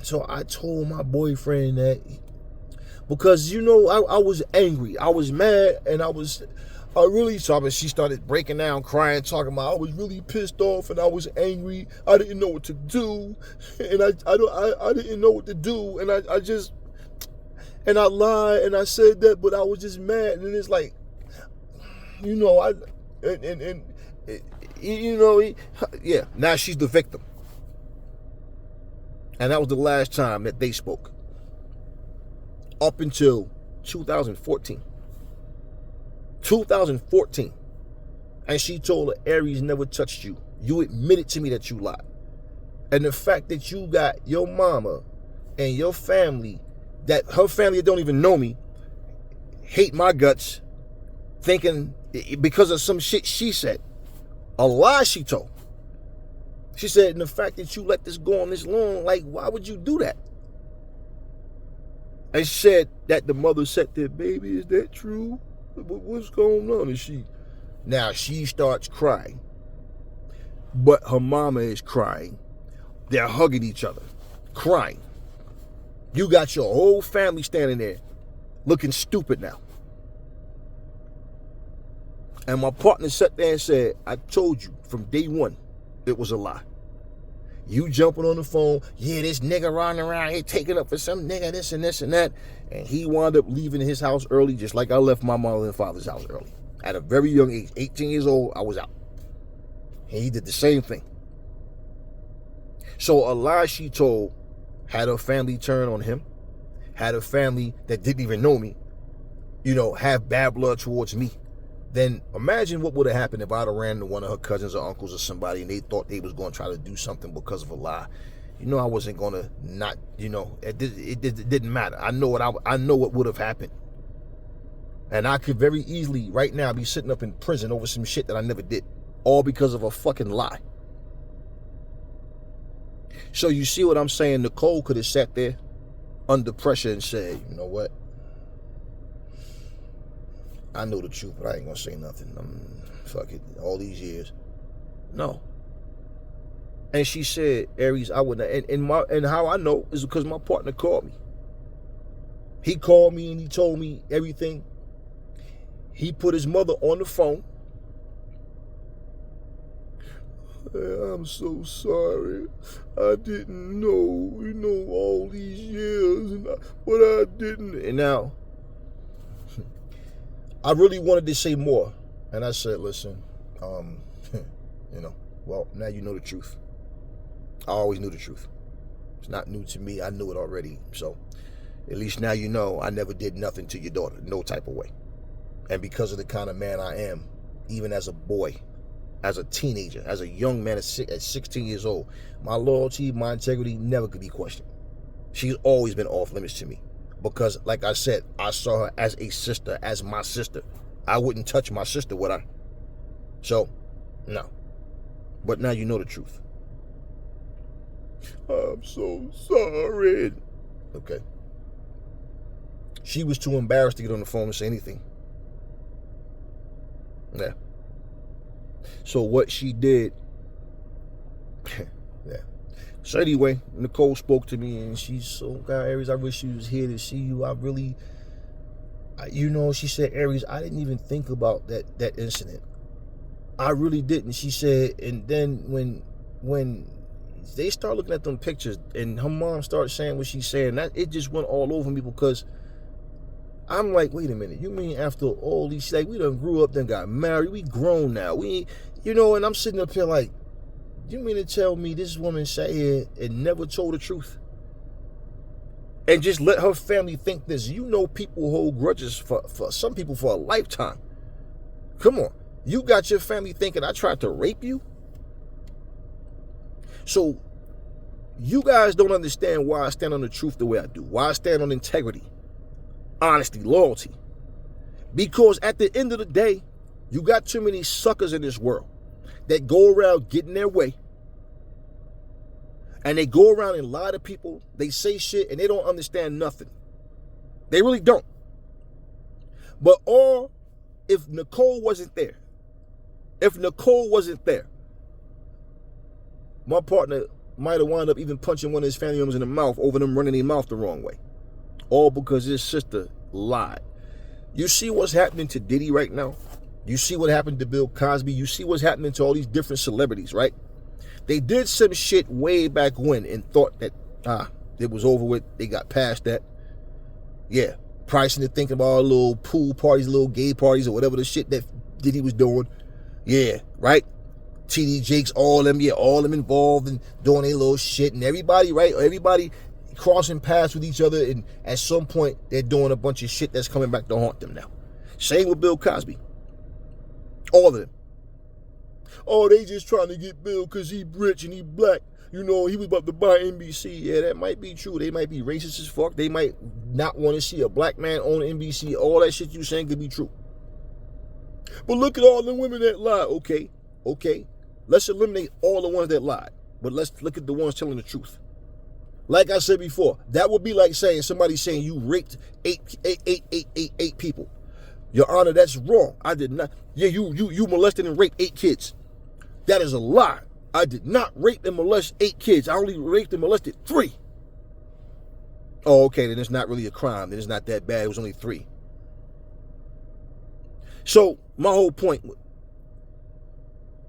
so I told my boyfriend that, because, you know, I was angry. I was mad, and she started breaking down, crying, talking about I was really pissed off and I was angry. I didn't know what to do. And I didn't know what to do. And I lied and I said that, but I was just mad. And it's like, you know, yeah, now she's the victim. And that was the last time that they spoke. Up until 2014. 2014. And she told her, Aries never touched you. You admitted to me that you lied. And the fact that you got your mama and your family, that her family that don't even know me, hate my guts, thinking because of some shit she said, a lie she told. She said, and the fact that you let this go on this long, like, why would you do that? And she said that the mother said that, baby, is that true? What's going on? And now she starts crying. But her mama is crying. They're hugging each other, crying. You got your whole family standing there looking stupid now. And my partner sat there and said, I told you from day one it was a lie. You jumping on the phone, yeah, this nigga running around here taking up for some nigga, this and this and that. And he wound up leaving his house early, just like I left my mother and father's house early. At a very young age, 18 years old, I was out. And he did the same thing. So a lie she told had her family turn on him, had a family that didn't even know me, you know, have bad blood towards me. Then imagine what would have happened if I'd have ran to one of her cousins or uncles or somebody and they thought they was going to try to do something because of a lie. You know, I wasn't going to not, you know, it didn't matter. I know what would have happened. And I could very easily right now be sitting up in prison over some shit that I never did. All because of a fucking lie. So you see what I'm saying? Nicole could have sat there under pressure and said, you know what? I know the truth, but I ain't gonna say nothing. Fuck it. All these years. No. And she said, Aries, I wouldn't. And how I know is because my partner called me. He called me and he told me everything. He put his mother on the phone. I'm so sorry. I didn't know, you know, all these years, but I didn't. And now, I really wanted to say more. And I said, listen, you know, well, now you know the truth. I always knew the truth. It's not new to me. I knew it already. So at least now you know I never did nothing to your daughter, no type of way. And because of the kind of man I am, even as a boy, as a teenager, as a young man at 16 years old, my loyalty, my integrity never could be questioned. She's always been off limits to me. Because, like I said, I saw her as a sister, as my sister. I wouldn't touch my sister, would I? So, no. But now you know the truth. I'm so sorry. Okay. She was too embarrassed to get on the phone and say anything. Yeah. So what she did, yeah. So anyway, Nicole spoke to me and she's so, God, Aries, I wish she was here to see you. You know, she said, Aries, I didn't even think about that incident. I really didn't. She said, and then when they start looking at them pictures and her mom started saying what she's saying, that it just went all over me because I'm like, wait a minute, you mean after all these, like, we done grew up, then got married, we grown now, we, you know, and I'm sitting up here like, you mean to tell me this woman sat here and never told the truth? And just let her family think this. You know, people hold grudges for some people for a lifetime. Come on. You got your family thinking I tried to rape you? So, you guys don't understand why I stand on the truth the way I do. Why I stand on integrity, honesty, loyalty. Because at the end of the day, you got too many suckers in this world that go around getting their way. And they go around and lie to people. They say shit and they don't understand nothing. They really don't. But if Nicole wasn't there, my partner might have wound up even punching one of his family members in the mouth over them running their mouth the wrong way. All because his sister lied. You see what's happening to Diddy right now? You see what happened to Bill Cosby? You see what's happening to all these different celebrities, right? They did some shit way back when and thought that, it was over with. They got past that. Yeah. Pricing to thinking about little pool parties, little gay parties, or whatever the shit that Diddy was doing. Yeah, right? TD Jakes, all them involved in doing their little shit. And everybody, right? Everybody crossing paths with each other. And at some point, they're doing a bunch of shit that's coming back to haunt them now. Same with Bill Cosby. All of them. Oh, they just trying to get Bill because he rich and he black. You know, he was about to buy NBC. Yeah, that might be true. They might be racist as fuck. They might not want to see a black man own NBC. All that shit you saying could be true. But look at all the women that lied. Okay. Let's eliminate all the ones that lied. But let's look at the ones telling the truth. Like I said before, that would be like saying somebody saying you raped eight people. Your Honor, that's wrong. I did not. Yeah, you molested and raped 8 kids. That is a lie. I did not rape and molest 8 kids. I only raped and molested 3. Oh, okay, then it's not really a crime. Then it's not that bad. It was only 3. So, my whole point,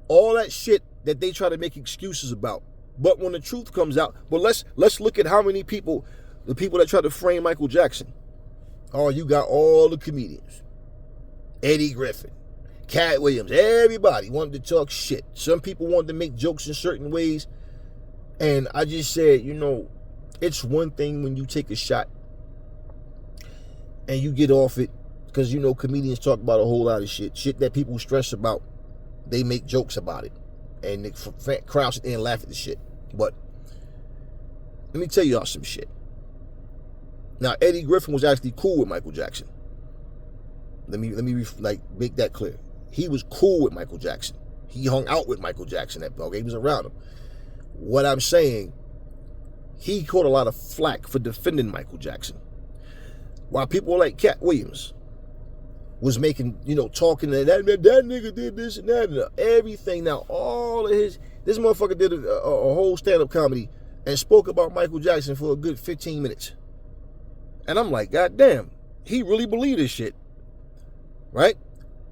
all that shit that they try to make excuses about, but when the truth comes out, but let's look at how many people, the people that try to frame Michael Jackson. Oh, you got all the comedians. Eddie Griffin, Cat Williams, everybody wanted to talk shit. Some people wanted to make jokes in certain ways. And I just said, you know, it's one thing when you take a shot and you get off it, because, you know, comedians talk about a whole lot of shit that people stress about. They make jokes about it. And the crowd sit there and laugh at the shit. But let me tell y'all some shit. Now, Eddie Griffin was actually cool with Michael Jackson. Let me make that clear. He was cool with Michael Jackson. He hung out with Michael Jackson. He was around him. What I'm saying, he caught a lot of flack for defending Michael Jackson. While people like Cat Williams was making, you know, talking that nigga did this and that and everything. Now, all of this motherfucker did a whole stand-up comedy and spoke about Michael Jackson for a good 15 minutes. And I'm like, God damn, he really believed this shit. Right?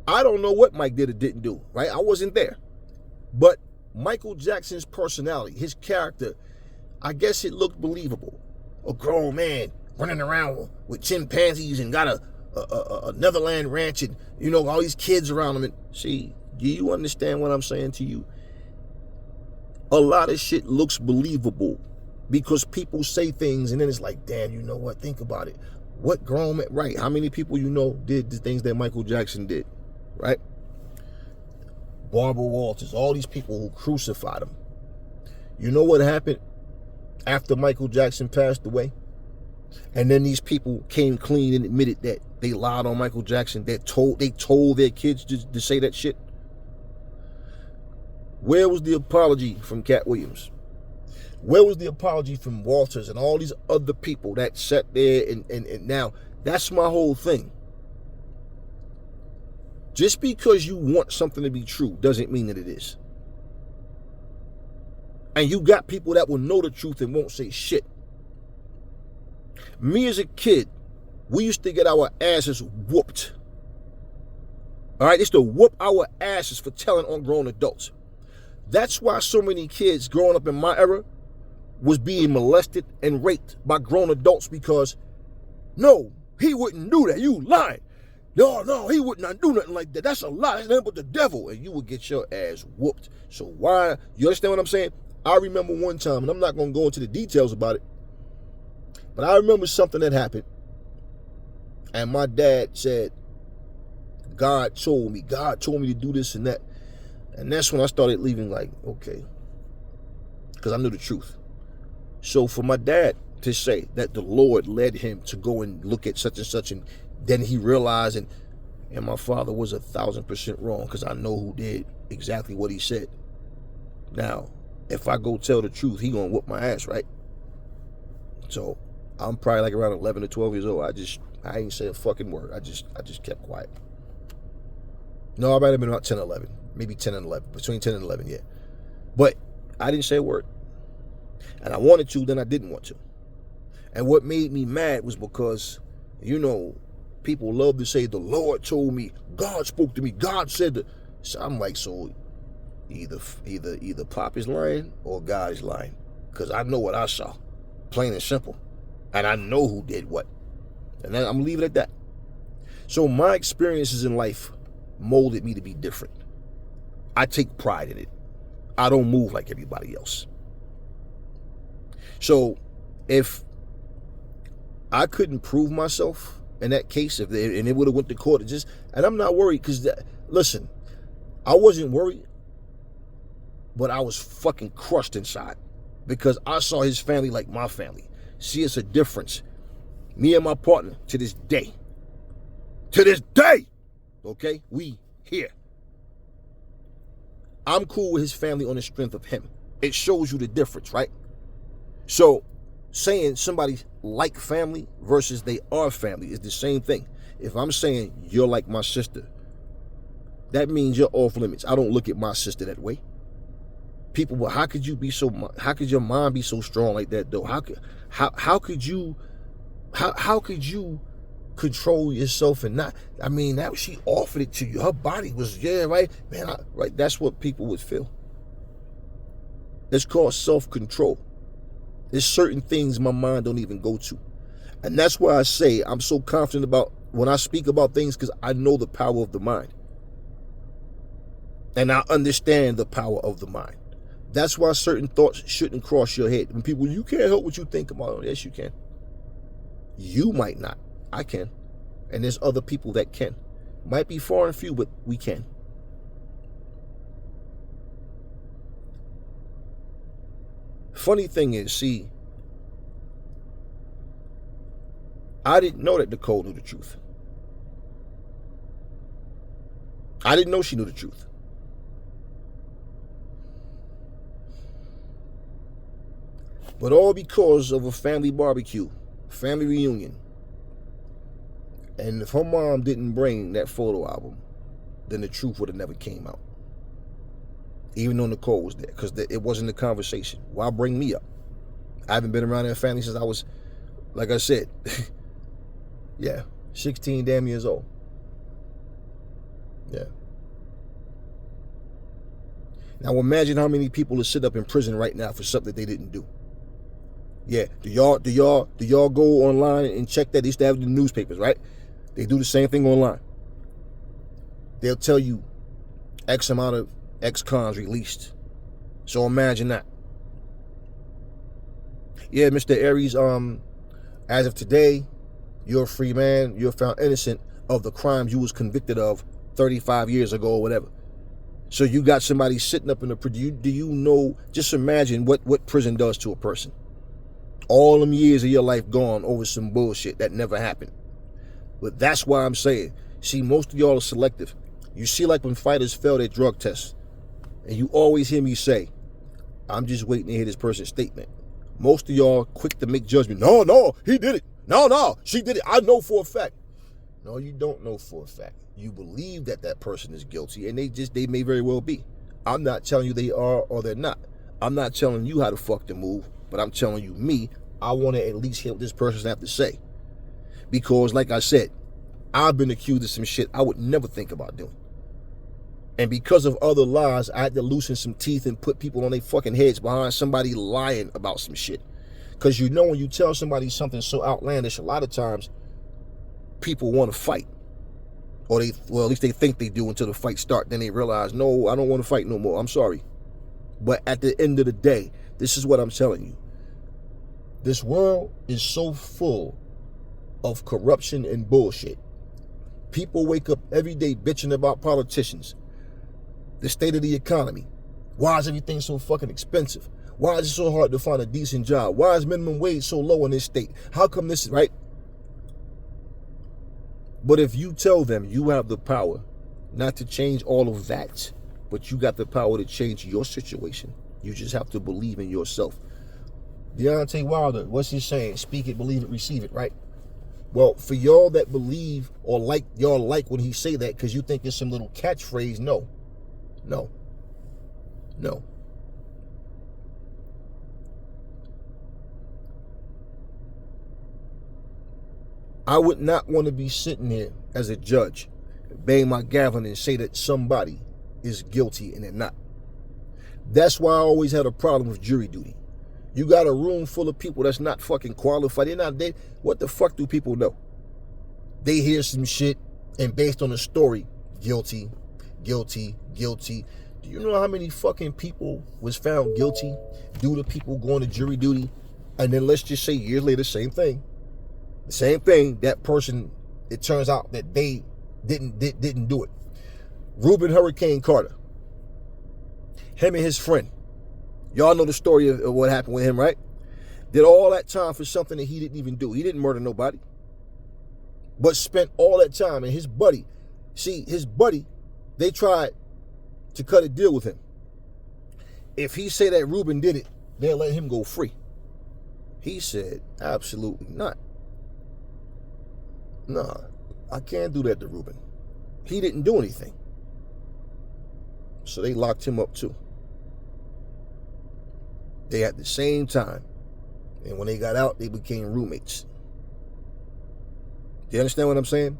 I don't know what Mike did or didn't do, right? I wasn't there. But Michael Jackson's personality, his character, I guess it looked believable. A grown man running around with chimpanzees and got a Netherland ranch and, you know, all these kids around him. And see, do you understand what I'm saying to you? A lot of shit looks believable because people say things and then it's like, damn, you know what? Think about it. What grown man, right? How many people you know did the things that Michael Jackson did, right? Barbara Walters, all these people who crucified him. You know what happened after Michael Jackson passed away? And then these people came clean and admitted that they lied on Michael Jackson. They told their kids to say that shit. Where was the apology from Cat Williams? Where was the apology from Walters and all these other people that sat there and now that's my whole thing. Just because you want something to be true doesn't mean that it is. And you got people that will know the truth and won't say shit. Me as a kid, we used to get our asses whooped. All right, they used to whoop our asses for telling on grown adults. That's why so many kids growing up in my era was being molested and raped by grown adults because, no, he wouldn't do that. You lying. No, he would not do nothing like that. That's a lie. That's nothing but the devil. And you would get your ass whooped. So why? You understand what I'm saying? I remember one time, and I'm not going to go into the details about it, but I remember something that happened. And my dad said, God told me to do this and that. And that's when I started leaving like, okay. Because I knew the truth. So for my dad to say that the Lord led him to go and look at such and such, and then he realized, and my father was 1,000% wrong because I know who did. exactly what he said. Now, if I go tell the truth, he gonna whoop my ass, right? So I'm probably like around 11 or 12 years old. I ain't say a fucking word. I just kept quiet. No, I might have been about 10, 11. Maybe 10 and 11. Between 10 and 11, yeah. But I didn't say a word. And I wanted to, then I didn't want to. And what made me mad was because, you know, people love to say, the Lord told me, God spoke to me, God said that. So I'm like, so either Pop is lying or God is lying. Because I know what I saw. Plain and simple. And I know who did what. And I'm going to leave it at that. So my experiences in life molded me to be different. I take pride in it. I don't move like everybody else. So if I couldn't prove myself in that case, and it would have went to court, and I'm not worried because, listen, I wasn't worried, but I was fucking crushed inside because I saw his family like my family. See, it's a difference. Me and my partner, to this day, okay, we here. I'm cool with his family on the strength of him. It shows you the difference, right? So saying somebody like family versus they are family is the same thing. If I'm saying you're like my sister, that means you're off limits. I don't look at my sister that way. People, well, how could your mind be so strong like that though? How could you control yourself and not? I mean, that she offered it to you. Her body was, yeah, right, man, right. That's what people would feel. It's called self-control. There's certain things my mind don't even go to, and that's why I say I'm so confident about when I speak about things, because I know the power of the mind, and I understand the power of the mind. That's why certain thoughts shouldn't cross your head. When people, you can't help what you think about. Yes, you can. You might not. I can. And there's other people that can. Might be far and few, but we can. Funny thing is, see, I didn't know that Nicole knew the truth. I didn't know she knew the truth. But all because of a family barbecue, family reunion. And if her mom didn't bring that photo album, then the truth would have never came out. Even though Nicole was there, because it wasn't a conversation. Why bring me up? I haven't been around that family since I was, like I said, yeah, 16 damn years old. Yeah. Now imagine how many people will sit up in prison right now for something they didn't do. Yeah, do y'all go online and check that? They used to have it in the newspapers, right? They do the same thing online. They'll tell you X amount of ex-cons released. So imagine that. Yeah, Mr. Aries, as of today, you're a free man. You're found innocent of the crimes you was convicted of 35 years ago or whatever. So you got somebody sitting up in the prison. Do you know, just imagine what prison does to a person. All them years of your life gone over some bullshit that never happened. But that's why I'm saying, see, most of y'all are selective. You see, like when fighters fail their drug tests, and you always hear me say, I'm just waiting to hear this person's statement. Most of y'all quick to make judgment. No, he did it. No, she did it. I know for a fact. No, you don't know for a fact. You believe that person is guilty, and they may very well be. I'm not telling you they are or they're not. I'm not telling you how to fuck to move, but I'm telling you, me, I want to at least hear what this person have to say. Because, like I said, I've been accused of some shit I would never think about doing. And because of other lies, I had to loosen some teeth and put people on their fucking heads behind somebody lying about some shit. Because you know when you tell somebody something so outlandish, a lot of times people want to fight. Or at least they think they do until the fight starts. Then they realize, no, I don't want to fight no more. I'm sorry. But at the end of the day, this is what I'm telling you. This world is so full of corruption and bullshit. People wake up every day bitching about politicians, the state of the economy. Why is everything so fucking expensive? Why is it so hard to find a decent job? Why is minimum wage so low in this state? How come this is right? But if you tell them you have the power not to change all of that, but you got the power to change your situation. You just have to believe in yourself. Deontay Wilder, what's he saying? Speak it, believe it, receive it, right? Well, for y'all that believe or like, y'all like when he say that because you think it's some little catchphrase, no. I would not want to be sitting here as a judge, bang my gavel and say that somebody is guilty and they're not. That's why I always had a problem with jury duty. You got a room full of people that's not fucking qualified. They're not dead. What the fuck do people know? They hear some shit and based on the story, guilty. Do you know how many fucking people was found guilty due to people going to jury duty? And then let's just say years later, same thing. The same thing, that person, it turns out that they didn't do it. Reuben Hurricane Carter. Him and his friend. Y'all know the story of what happened with him, right? Did all that time for something that he didn't even do. He didn't murder nobody. But spent all that time. And his buddy, they tried to cut a deal with him. If he said that Reuben did it, they'll let him go free. He said, absolutely not. Nah, I can't do that to Reuben. He didn't do anything. So they locked him up too. They had the same time. And when they got out, they became roommates. Do you understand what I'm saying?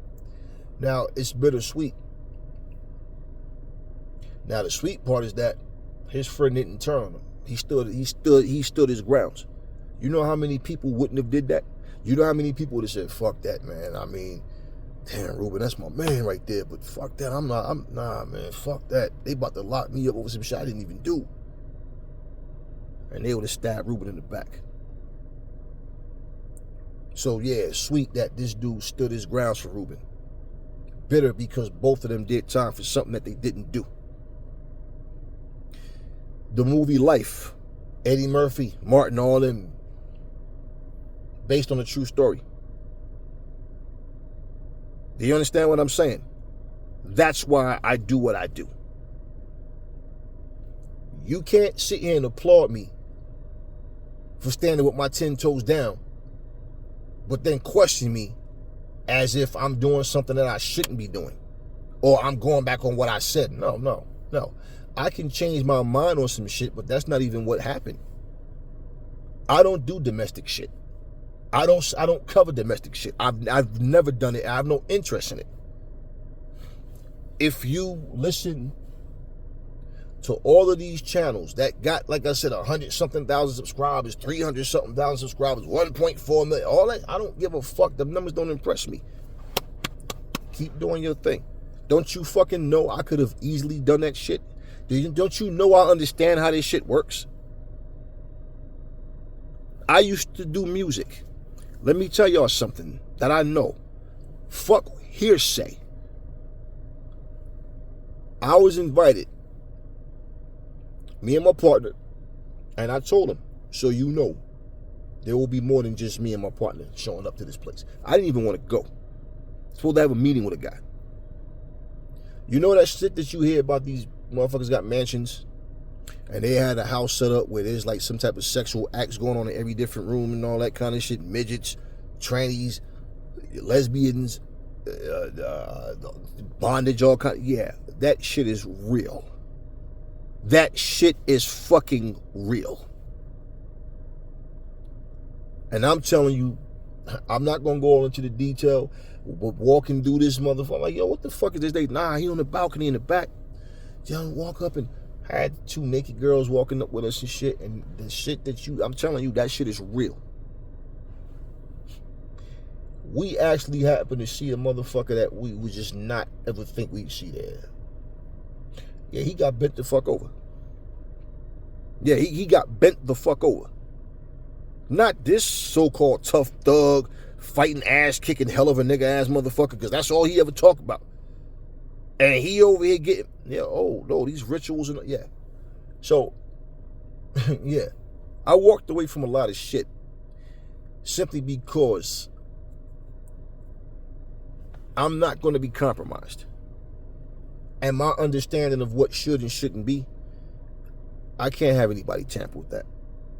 Now, it's bittersweet. Now, the sweet part is that his friend didn't turn on him. He stood his grounds. You know how many people wouldn't have did that? You know how many people would have said, fuck that, man. I mean, damn, Reuben, that's my man right there. But fuck that, nah, man, fuck that. They about to lock me up over some shit I didn't even do. And they would have stabbed Reuben in the back. So, yeah, sweet that this dude stood his grounds for Reuben. Bitter because both of them did time for something that they didn't do. The movie Life, Eddie Murphy, Martin, all them, based on a true story. Do you understand what I'm saying? That's why I do what I do. You can't sit here and applaud me for standing with my 10 toes down, but then question me as if I'm doing something that I shouldn't be doing, or I'm going back on what I said. No. I can change my mind on some shit, but that's not even what happened. I don't do domestic shit. I don't cover domestic shit. I've never done it. I have no interest in it. If you listen to all of these channels that got, like I said, 100-something thousand subscribers, 300-something thousand subscribers, 1.4 million, all that, I don't give a fuck. The numbers don't impress me. Keep doing your thing. Don't you fucking know I could have easily done that shit? Don't you know I understand how this shit works? I used to do music. Let me tell y'all something that I know. Fuck hearsay. I was invited, me and my partner, and I told him, so you know, there will be more than just me and my partner showing up to this place. I didn't even want to go. I was supposed to have a meeting with a guy. You know that shit that you hear about these motherfuckers got mansions and they had a house set up where there's like some type of sexual acts going on in every different room and all that kind of shit, midgets, trannies, lesbians, bondage, all kind. Yeah, that shit is real. That shit is fucking real. And I'm telling you, I'm not gonna go all into the detail, but walking through this motherfucker, I'm like, yo, what the fuck is this? Nah, he on the balcony in the back. Young walk up and had 2 naked girls walking up with us and shit. And the shit that I'm telling you, that shit is real. We actually happened to see a motherfucker that we would just not ever think we'd see there. Yeah, he got bent the fuck over. Yeah, he got bent the fuck over. Not this so-called tough thug, fighting ass kicking hell of a nigga ass motherfucker, because that's all he ever talked about. And he over here getting, yeah, oh no, these rituals and yeah. So, yeah, I walked away from a lot of shit simply because I'm not going to be compromised. and my understanding of what should and shouldn't be, I can't have anybody tamper with that.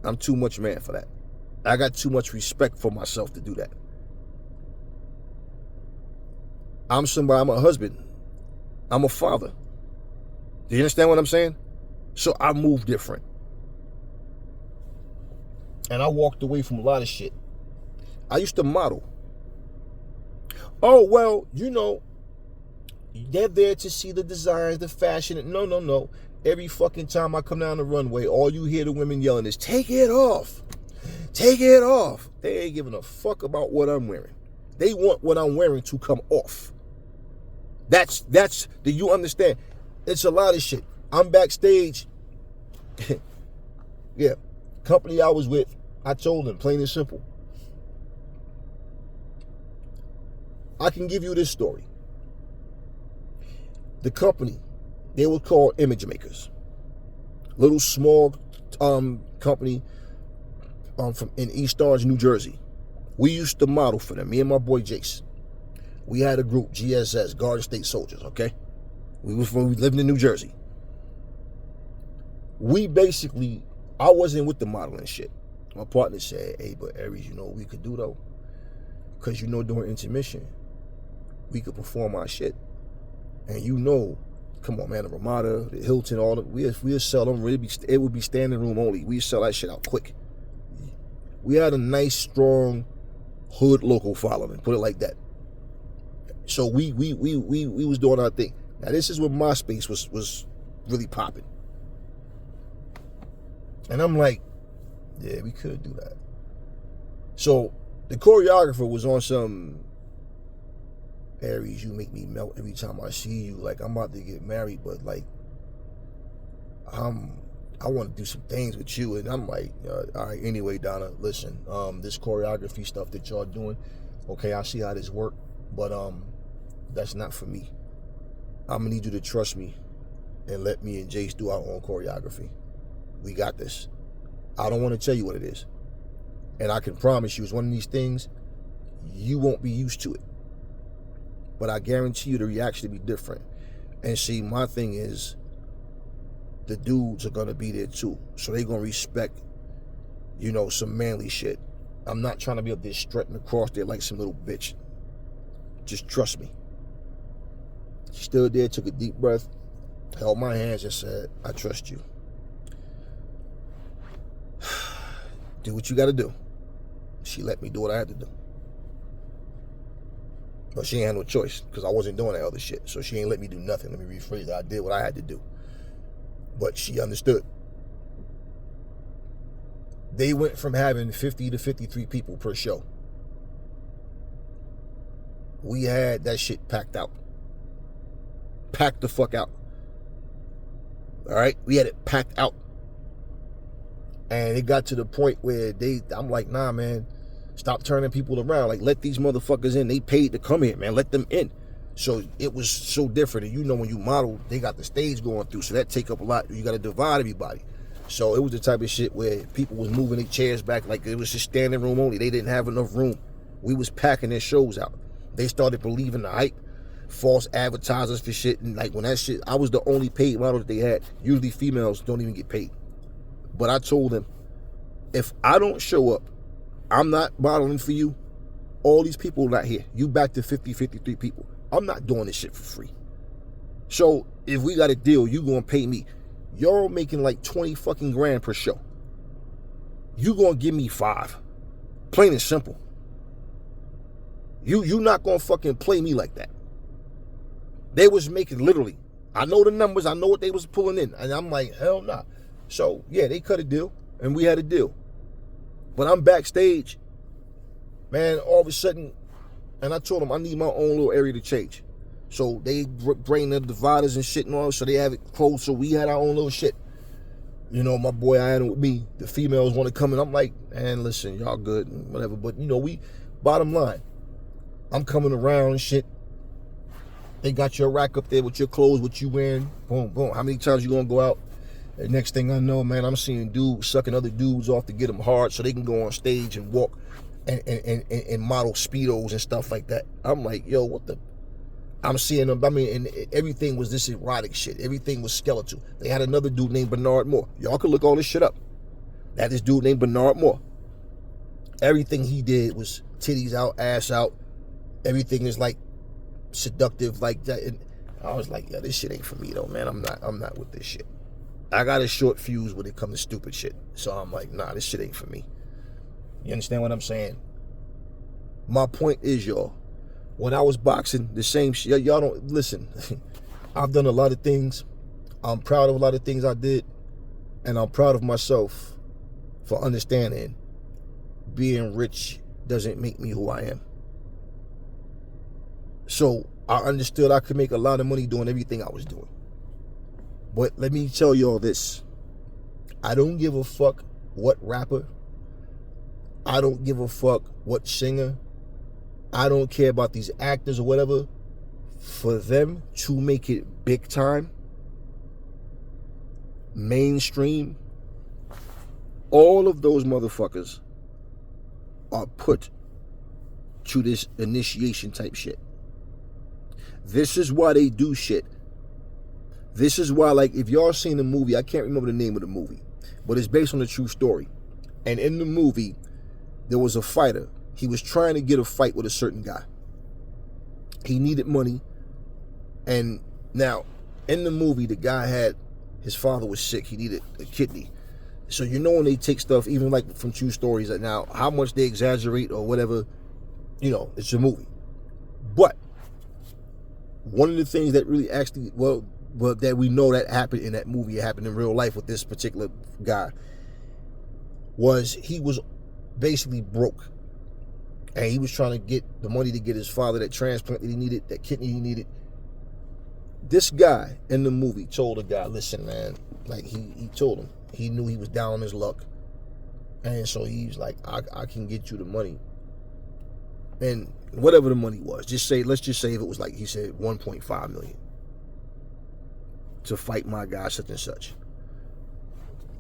I'm too much man for that. I got too much respect for myself to do that. I'm a husband. I'm a father. Do you understand what I'm saying? So I move different. And I walked away from a lot of shit. I used to model. Oh, well, you know, they're there to see the designs, the fashion. No. Every fucking time I come down the runway, all you hear the women yelling is, take it off. Take it off. They ain't giving a fuck about what I'm wearing. They want what I'm wearing to come off. Do you understand? It's a lot of shit. I'm backstage. Yeah. Company I was with, I told them, plain and simple. I can give you this story. The company, they were called Image Makers. Little small company from in East Orange, New Jersey. We used to model for them, me and my boy Jace. We had a group, GSS, Garden State Soldiers, okay? We lived in New Jersey. I wasn't with the modeling shit. My partner said, hey, but Aries, you know what we could do though? Because you know during intermission, we could perform our shit. And you know, come on man, the Ramada, the Hilton, all that, we'll sell them, it would be standing room only. We'd sell that shit out quick. We had a nice, strong hood local following, put it like that. So we was doing our thing. Now this is when MySpace was really popping. And I'm like, yeah, we could do that. So the choreographer was on some, Aries, you make me melt every time I see you. Like, I'm about to get married, but like, I want to do some things with you. And I'm like, all right, anyway, Donna, listen, this choreography stuff that y'all doing, okay, I see how this work, but that's not for me. I'm gonna need you to trust me and let me and Jace do our own choreography. We got this. I don't want to tell you what it is. And I can promise you, it's one of these things, you won't be used to it. But I guarantee you the reaction will be different. And see, my thing is, the dudes are going to be there too. So they're going to respect, you know, some manly shit. I'm not trying to be up there strutting across there like some little bitch. Just trust me. She stood there, took a deep breath, held my hands and said, I trust you. Do what you got to do. She let me do what I had to do. But she ain't had no choice because I wasn't doing that other shit. So she ain't let me do nothing. Let me rephrase that. I did what I had to do. But she understood. They went from having 50 to 53 people per show. We had that shit packed out. Packed the fuck out. All right? We had it packed out. And it got to the point where I'm like, nah, man, stop turning people around. Like, let these motherfuckers in. They paid to come here, man. Let them in. So it was so different. And you know, when you model, they got the stage going through. So that take up a lot. You got to divide everybody. So it was the type of shit where people was moving their chairs back like it was just standing room only. They didn't have enough room. We was packing their shows out. They started believing the hype. False advertisers for shit. And like when that shit, I was the only paid model that they had. Usually females don't even get paid. But I told them, if I don't show up, I'm not modeling for you. All these people are not here. You back to 50, 53 people. I'm not doing this shit for free. So if we got a deal, you gonna pay me. You're making like 20 fucking grand per show. You gonna give me 5. Plain and simple. You not gonna fucking play me like that. They was making literally. I know the numbers. I know what they was pulling in. And I'm like, hell nah. So, yeah, they cut a deal, and we had a deal. But I'm backstage, man, all of a sudden, and I told them I need my own little area to change. So they bring the dividers and shit and all, so they have it closed, so we had our own little shit. You know, my boy, I had it with me. The females want to come in. I'm like, man, listen, y'all good, and whatever. But, you know, bottom line, I'm coming around and shit. They got your rack up there with your clothes, what you wearing. Boom, boom. How many times you gonna go out? And next thing I know, man, I'm seeing dudes sucking other dudes off to get them hard so they can go on stage and walk and model Speedos and stuff like that. I'm like, yo, what the? I'm seeing them, I mean, and everything was this erotic shit. Everything was skeletal. They had another dude named Bernard Moore. Y'all could look all this shit up. They had this dude named Bernard Moore. Everything he did was titties out, ass out. Everything is like seductive like that. And I was like, yeah, this shit ain't for me though, man. I'm not with this shit. I got a short fuse when it comes to stupid shit. So I'm like, nah, this shit ain't for me. You understand what I'm saying? My point is, y'all, when I was boxing, the same shit. Y'all don't listen. I've done a lot of things. I'm proud of a lot of things I did. And I'm proud of myself for understanding being rich doesn't make me who I am. So I understood I could make a lot of money doing everything I was doing. But let me tell y'all this. I don't give a fuck what rapper. I don't give a fuck what singer. I don't care about these actors or whatever. For them to make it big time, mainstream, all of those motherfuckers are put to this initiation type shit. This is why they do shit. This is why, like, if y'all seen the movie, I can't remember the name of the movie, but it's based on a true story. And in the movie, there was a fighter. He was trying to get a fight with a certain guy. He needed money. And now, in the movie, the guy his father was sick. He needed a kidney. So you know when they take stuff, even like from true stories, that now how much they exaggerate or whatever, you know, it's a movie. But one of the things that really actually, well, that we know that happened in that movie, it happened in real life with this particular guy, was he was basically broke. And he was trying to get the money to get his father that transplant that he needed, that kidney he needed. This guy in the movie told the guy, listen, man, like he told him, he knew he was down on his luck. And so he was like, I can get you the money. And whatever the money was, let's just say if it was like, he said 1.5 million to fight my guy such and such.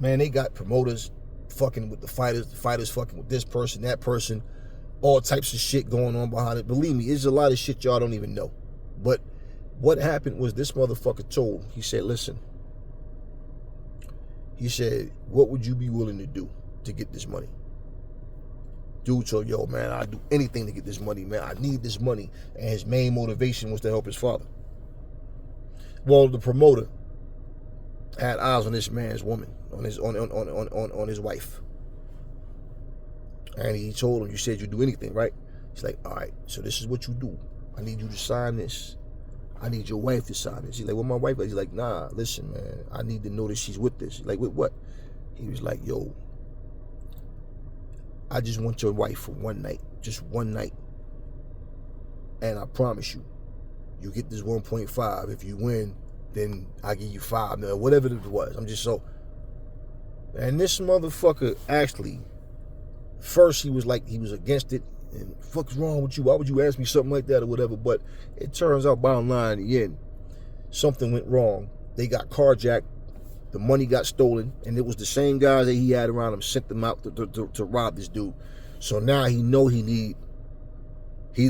Man, they got promoters fucking with the fighters fucking with this person, that person, all types of shit going on behind it. Believe me, there's a lot of shit y'all don't even know. But what happened was this motherfucker he said, listen, he said, what would you be willing to do to get this money? Dude told, yo, man, I'd do anything to get this money, man. I need this money. And his main motivation was to help his father. Well, the promoter had eyes on this man's woman, on his wife. And he told him, you said you'd do anything, right? He's like, all right, so this is what you do. I need you to sign this. I need your wife to sign this. He's like, well, my wife, he's like, nah, listen, man, I need to know that she's with this. He's like, with what? He was like, yo, I just want your wife for one night, just one night. And I promise you, you get this 1.5. If you win, then I give you 5 million, whatever it was. I'm just so. And this motherfucker actually, first he was like, he was against it. And fuck's wrong with you? Why would you ask me something like that or whatever? But it turns out, bottom line, in the end, something went wrong. They got carjacked. The money got stolen. And it was the same guys that he had around him sent them out to rob this dude. So now he know he's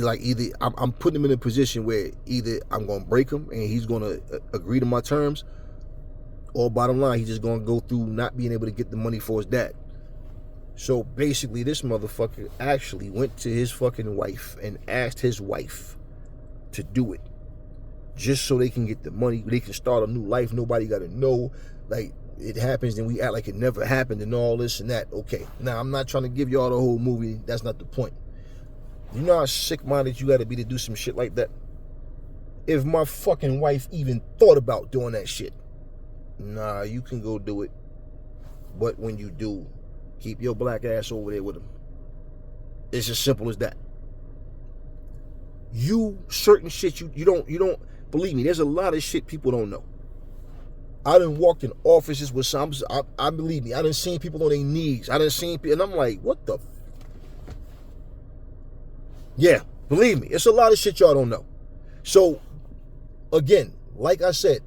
like, either I'm putting him in a position where either I'm going to break him and he's going to agree to my terms, or bottom line, he's just going to go through not being able to get the money for his dad. So basically, this motherfucker actually went to his fucking wife and asked his wife to do it. Just so they can get the money. They can start a new life. Nobody got to know. Like, it happens, then we act like it never happened and all this and that. Okay. Now, I'm not trying to give y'all the whole movie. That's not the point. You know how sick-minded you got to be to do some shit like that? If my fucking wife even thought about doing that shit, nah, you can go do it. But when you do, keep your black ass over there with him. It's as simple as that. Certain shit you don't believe me. There's a lot of shit people don't know. I done walked in offices with some. I believe me. I done seen people on their knees. I done seen people, and I'm like, what the? Yeah, believe me. It's a lot of shit y'all don't know. So, again, like I said,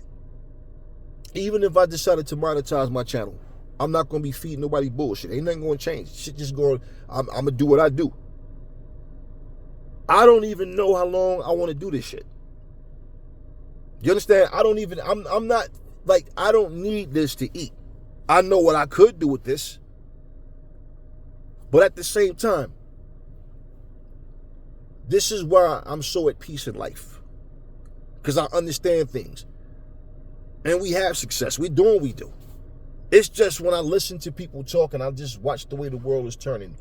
even if I decided to monetize my channel, I'm not going to be feeding nobody bullshit. Ain't nothing going to change. Shit just going, I'm going to do what I do. I don't even know how long I want to do this shit. You understand? I'm not, like, I don't need this to eat. I know what I could do with this. But at the same time, this is why I'm so at peace in life. Because I understand things. And we have success. We're doing what we do. It's just when I listen to people talk and I just watch the way the world is turning,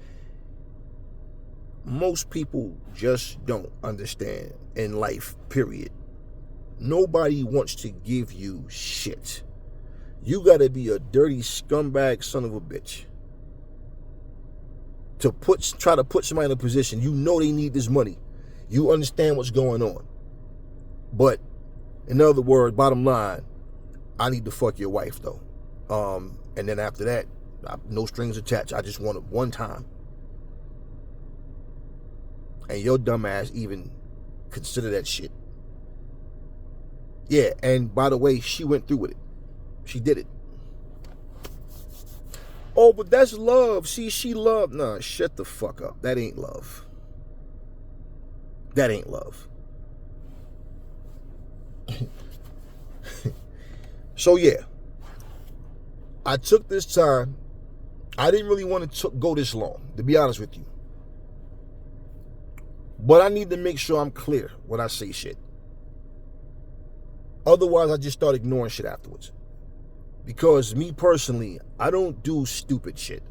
most people just don't understand in life, period. Nobody wants to give you shit. You gotta be a dirty scumbag son of a bitch to try to put somebody in a position. You know they need this money. You understand what's going on. But in other words, bottom line, I need to fuck your wife though. And then after that, no strings attached. I just want it one time. And your dumb ass even consider that shit. Yeah, and by the way, she went through with it. She did it. Oh, but that's love. See, she loved. Nah, shut the fuck up. That ain't love. That ain't love. So yeah, I took this time. I didn't really want to go this long, to be honest with you. But I need to make sure I'm clear when I say shit. Otherwise, I just start ignoring shit afterwards. Because me personally, I don't do stupid shit.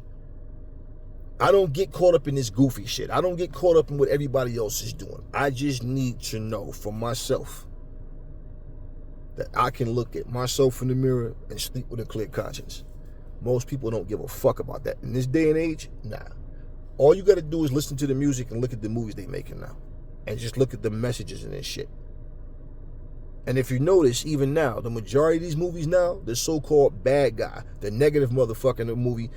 I don't get caught up in this goofy shit. I don't get caught up in what everybody else is doing. I just need to know for myself that I can look at myself in the mirror and sleep with a clear conscience. Most people don't give a fuck about that. In this day and age, nah. All you gotta do is listen to the music and look at the movies they making now. And just look at the messages in this shit. And if you notice, even now, the majority of these movies now, the so-called bad guy, the negative motherfucker in the movie,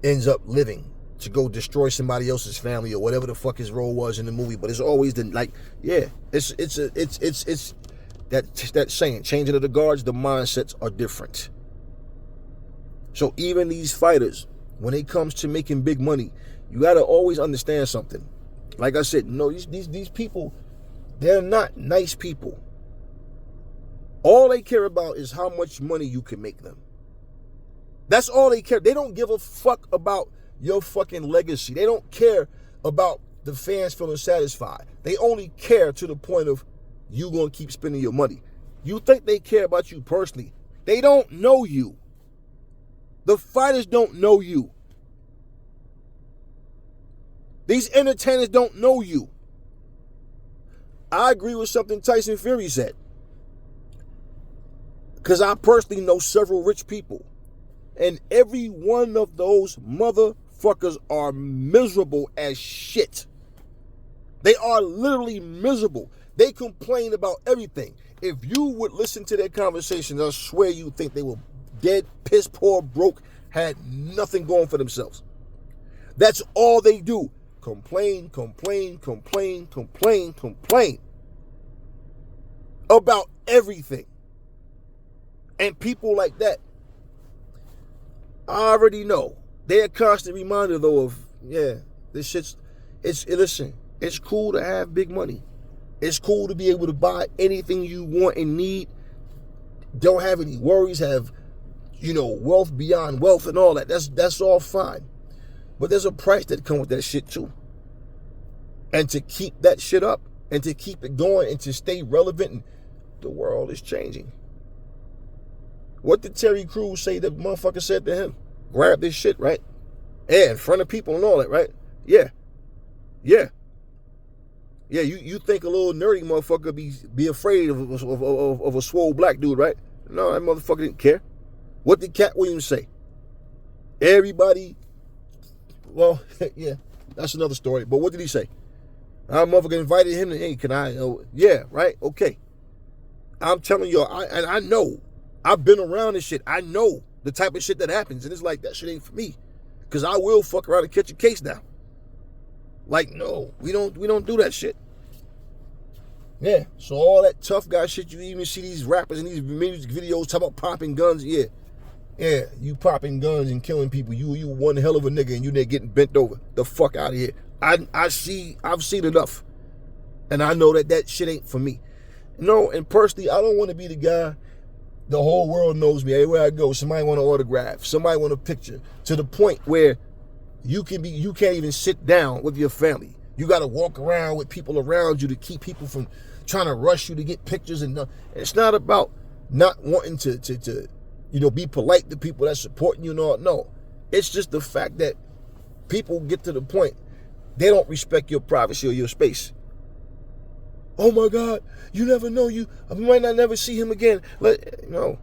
ends up living to go destroy somebody else's family or whatever the fuck his role was in the movie. But it's always the, like, yeah, it's that saying, changing of the guards, the mindsets are different. So even these fighters, when it comes to making big money, you gotta always understand something. Like I said, no, these people, they're not nice people. All they care about is how much money you can make them. That's all they care. They don't give a fuck about your fucking legacy. They don't care about the fans feeling satisfied. They only care to the point of you gonna keep spending your money. You think they care about you personally. They don't know you. The fighters don't know you. These entertainers don't know you. I agree with something Tyson Fury said. Because I personally know several rich people. And every one of those motherfuckers are miserable as shit. They are literally miserable. They complain about everything. If you would listen to their conversations, I swear you think they were dead, piss poor, broke, had nothing going for themselves. That's all they do. Complain, complain, complain, complain, complain. About everything. And people like that, I already know. They're a constant reminder, though, of, yeah, this shit's, listen, it's cool to have big money. It's cool to be able to buy anything you want and need. Don't have any worries, have, wealth beyond wealth and all that. That's all fine. But there's a price that comes with that shit, too. And to keep that shit up, and to keep it going, and to stay relevant, and the world is changing. What did Terry Crews say the motherfucker said to him? Grab this shit, right? Yeah, in front of people and all that, right? Yeah. Yeah. Yeah, you think a little nerdy motherfucker be afraid of a swole black dude, right? No, that motherfucker didn't care. What did Cat Williams say? Everybody, well, yeah, that's another story. But what did he say? Our motherfucker invited him to, hey, can I? Yeah, right? Okay. I'm telling you, I know. I've been around this shit. I know the type of shit that happens. And it's like, that shit ain't for me. Because I will fuck around and catch a case now. Like, no, we don't do that shit. Yeah, so all that tough guy shit, you even see these rappers in these music videos talk about popping guns. Yeah, you popping guns and killing people. You one hell of a nigga and you there getting bent over. The fuck out of here. I've seen enough. And I know that shit ain't for me. No, and personally, I don't want to be the guy. The whole world knows me. Everywhere I go, somebody want an autograph. Somebody want a picture. To the point where you can't even sit down with your family. You got to walk around with people around you to keep people from trying to rush you to get pictures. And it's not about not wanting to be polite to people that's supporting you. No, it's just the fact that people get to the point they don't respect your privacy or your space. Oh my God, you never know, you might not never see him again. No.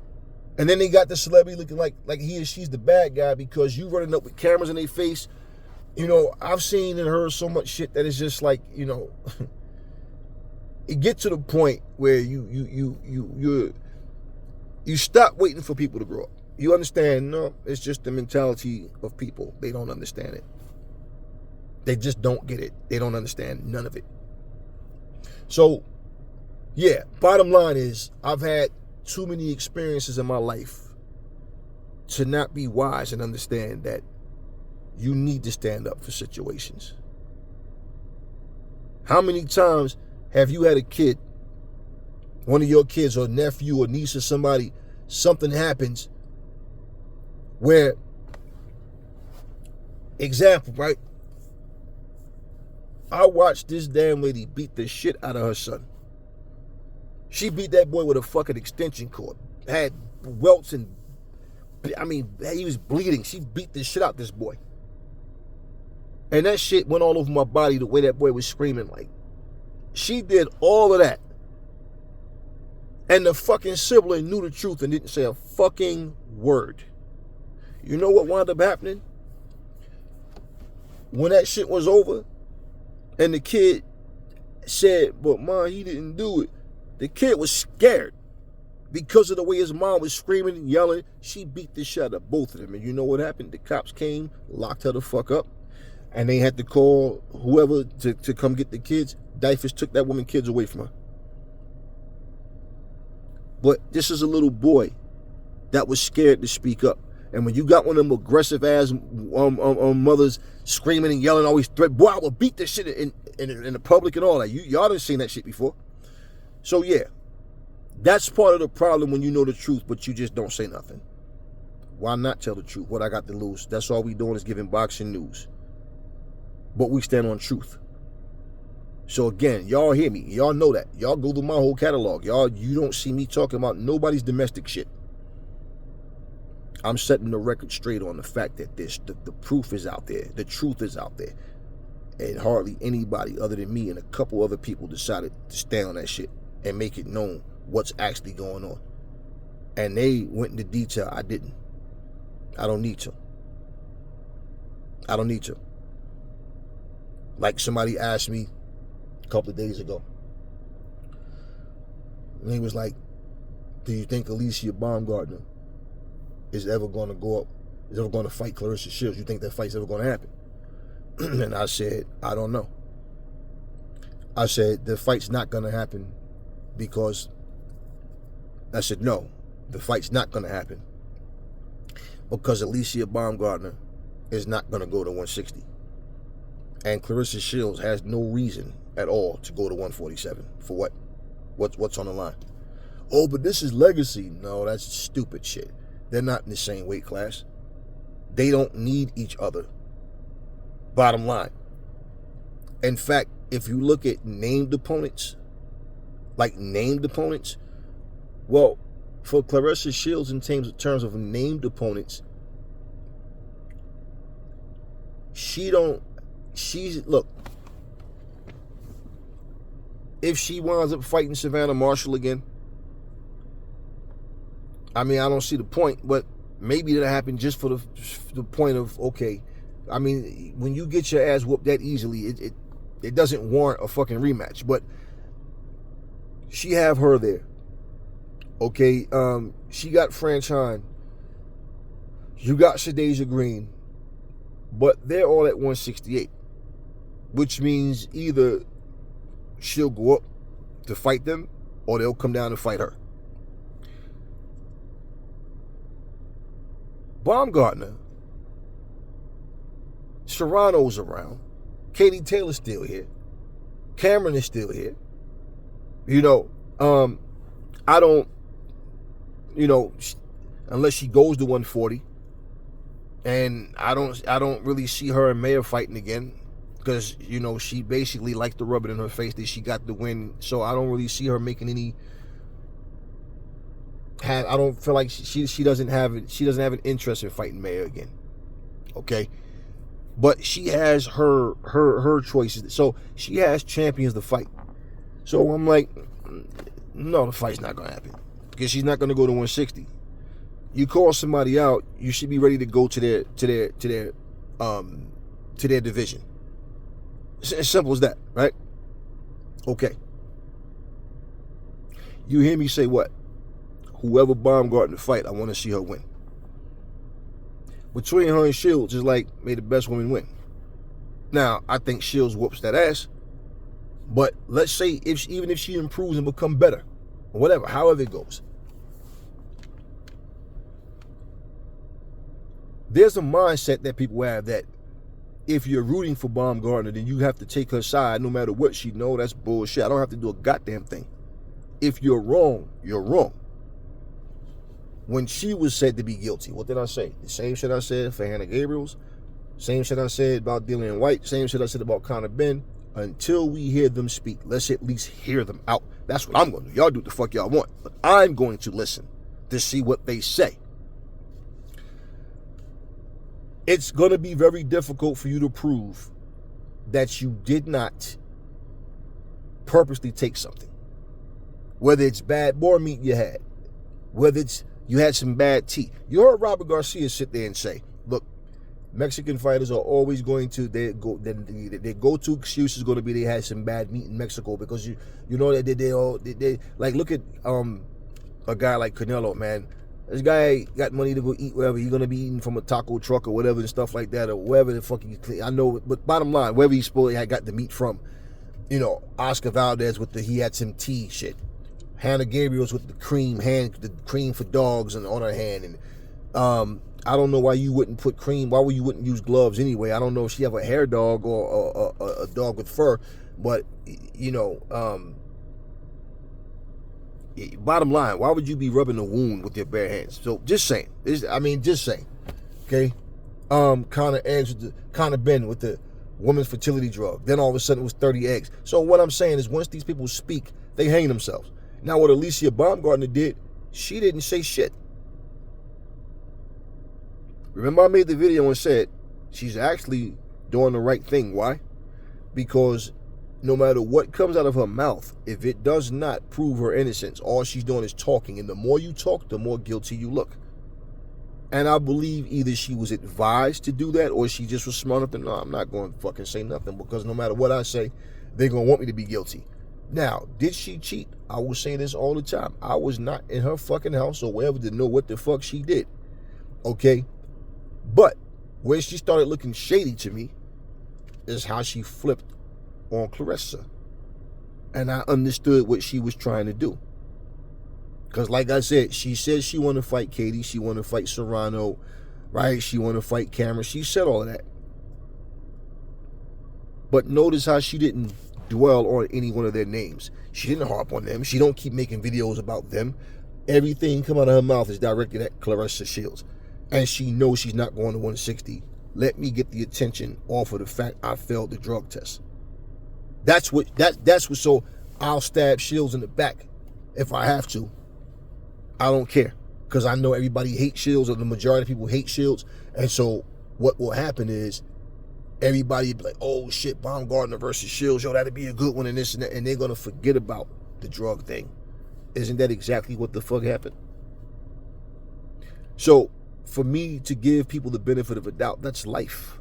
And then they got the celebrity looking like he or she's the bad guy because you running up with cameras in their face. I've seen and heard so much shit that it's just like, it gets to the point where you stop waiting for people to grow up. You understand? No, it's just the mentality of people. They don't understand it. They just don't get it. They don't understand none of it. So, yeah, bottom line is I've had too many experiences in my life to not be wise and understand that you need to stand up for situations. How many times have you had a kid, one of your kids or nephew or niece or somebody, something happens where, example, right? I watched this damn lady beat the shit out of her son. She beat that boy with a fucking extension cord. Had welts and, he was bleeding. She beat the shit out this boy. And that shit went all over my body the way that boy was screaming like. She did all of that. And the fucking sibling knew the truth and didn't say a fucking word. You know what wound up happening? When that shit was over, and the kid said, but Mom, he didn't do it. The kid was scared because of the way his mom was screaming and yelling. She beat the shit out of both of them. And you know what happened? The cops came, locked her the fuck up, and they had to call whoever to come get the kids. Dyfus took that woman kids away from her. But this is a little boy that was scared to speak up. And when you got one of them aggressive ass mothers screaming and yelling, always threat, boy, I will beat this shit in the public and all that. Y'all done seen that shit before. So yeah, that's part of the problem when you know the truth, but you just don't say nothing. Why not tell the truth? What I got to lose? That's all we doing is giving boxing news. But we stand on truth. So again, y'all hear me. Y'all know that. Y'all go through my whole catalog. You don't see me talking about nobody's domestic shit. I'm setting the record straight on the fact that the proof is out there. The truth is out there. And hardly anybody other than me and a couple other people decided to stand on that shit and make it known what's actually going on. And they went into detail. I didn't. I don't need to. I don't need to. Like somebody asked me a couple of days ago. And he was like, do you think Alicia Baumgartner is ever going to go up, is ever going to fight Claressa Shileds? You think that fight's ever going to happen? And I said, I don't know. I said, the fight's not going to happen because, I said, no, the fight's not going to happen because Alicia Baumgartner is not going to go to 160. And Claressa Shileds has no reason at all to go to 147. For what? What's on the line? Oh, but this is legacy. No, that's stupid shit. They're not in the same weight class. They don't need each other. Bottom line. In fact, if you look at named opponents, well, for Claressa Shileds in terms of named opponents, look, if she winds up fighting Savannah Marshall again, I don't see the point, but maybe that'll happen just for the point of, okay, when you get your ass whooped that easily, it doesn't warrant a fucking rematch, but she have her there. Okay, she got Franchine. You got Shadeja Green, but they're all at 168, which means either she'll go up to fight them or they'll come down and fight her. Baumgartner, Serrano's around, Katie Taylor's still here, Cameron is still here. I don't, you know, unless she goes to 140, and I don't really see her and Maya fighting again, because, you know, she basically liked to rub it in her face that she got the win. So I don't really see her making any. I don't feel like she doesn't have an interest in fighting Maya again. Okay, but she has her choices. So she has champions to fight. So I'm like, no, the fight's not gonna happen, because she's not gonna go to 160. You call somebody out, you should be ready to go to their division. It's as simple as that, right? Okay. You hear me say what? Whoever Baumgartner fight, I want to see her win. Between her and Shields is like, may the best woman win. Now, I think Shields whoops that ass, but let's say even if she improves and become better, or whatever, however it goes, there's a mindset that people have that if you're rooting for Baumgartner, then you have to take her side no matter what she know. That's bullshit. I don't have to do a goddamn thing. If you're wrong, you're wrong. When she was said to be guilty, what did I say? The same shit I said for Hannah Gabriels, same shit I said about Dillian White, same shit I said about Conor Ben. Until we hear them speak, let's at least hear them out. That's what I'm going to do. Y'all do what the fuck y'all want, but I'm going to listen to see what they say. It's going to be very difficult for you to prove that you did not purposely take something. Whether it's bad boar meat you had, whether it's you had some bad tea. You heard Robert Garcia sit there and say, look, Mexican fighters are always going to, their go-to excuse is going to be they had some bad meat in Mexico, because you know that they like, look at a guy like Canelo, man. This guy got money to go eat wherever. He's going to be eating from a taco truck or whatever and stuff like that, or wherever the fuck I know. But bottom line, wherever he's supposed to got the meat from, you know, Oscar Valdez with he had some tea shit. Hannah Gabriels with the cream for dogs and on her hand. And I don't know why you wouldn't put cream. Why you wouldn't use gloves anyway? I don't know if she have a hair dog or a dog with fur, but you know, bottom line, why would you be rubbing a wound with your bare hands? So just saying. Just saying. Okay. Conor Ben with the woman's fertility drug. Then all of a sudden it was 30 eggs. So what I'm saying is, once these people speak, they hang themselves. Now what Alicia Baumgartner did, she didn't say shit. Remember, I made the video and said she's actually doing the right thing. Why? Because no matter what comes out of her mouth, if it does not prove her innocence, all she's doing is talking. And the more you talk, the more guilty you look. And I believe either she was advised to do that, or she just was smart enough to, no, I'm not going to fucking say nothing, because no matter what I say, they're going to want me to be guilty. Now, did she cheat? I will say this all the time. I was not in her fucking house or wherever to know what the fuck she did. Okay? But where she started looking shady to me is how she flipped on Claressa. And I understood what she was trying to do. Because like I said, she said she wanted to fight Katie. She wanted to fight Serrano. Right? She wanted to fight Cameron. She said all of that. But notice how she didn't dwell on any one of their names. She didn't harp on them. She don't keep making videos about them. Everything come out of her mouth is directed at Claressa Shileds. And she knows she's not going to 160. Let me get the attention off of the fact I failed the drug test. That's what, so I'll stab Shields in the back if I have to. I don't care. Because I know everybody hates Shields, or the majority of people hate Shields. And so what will happen is, everybody be like, oh shit, Baumgartner versus Shields, yo, that'd be a good one, and this and that, and they're gonna forget about the drug thing. Isn't that exactly what the fuck happened? So for me to give people the benefit of a doubt, that's life.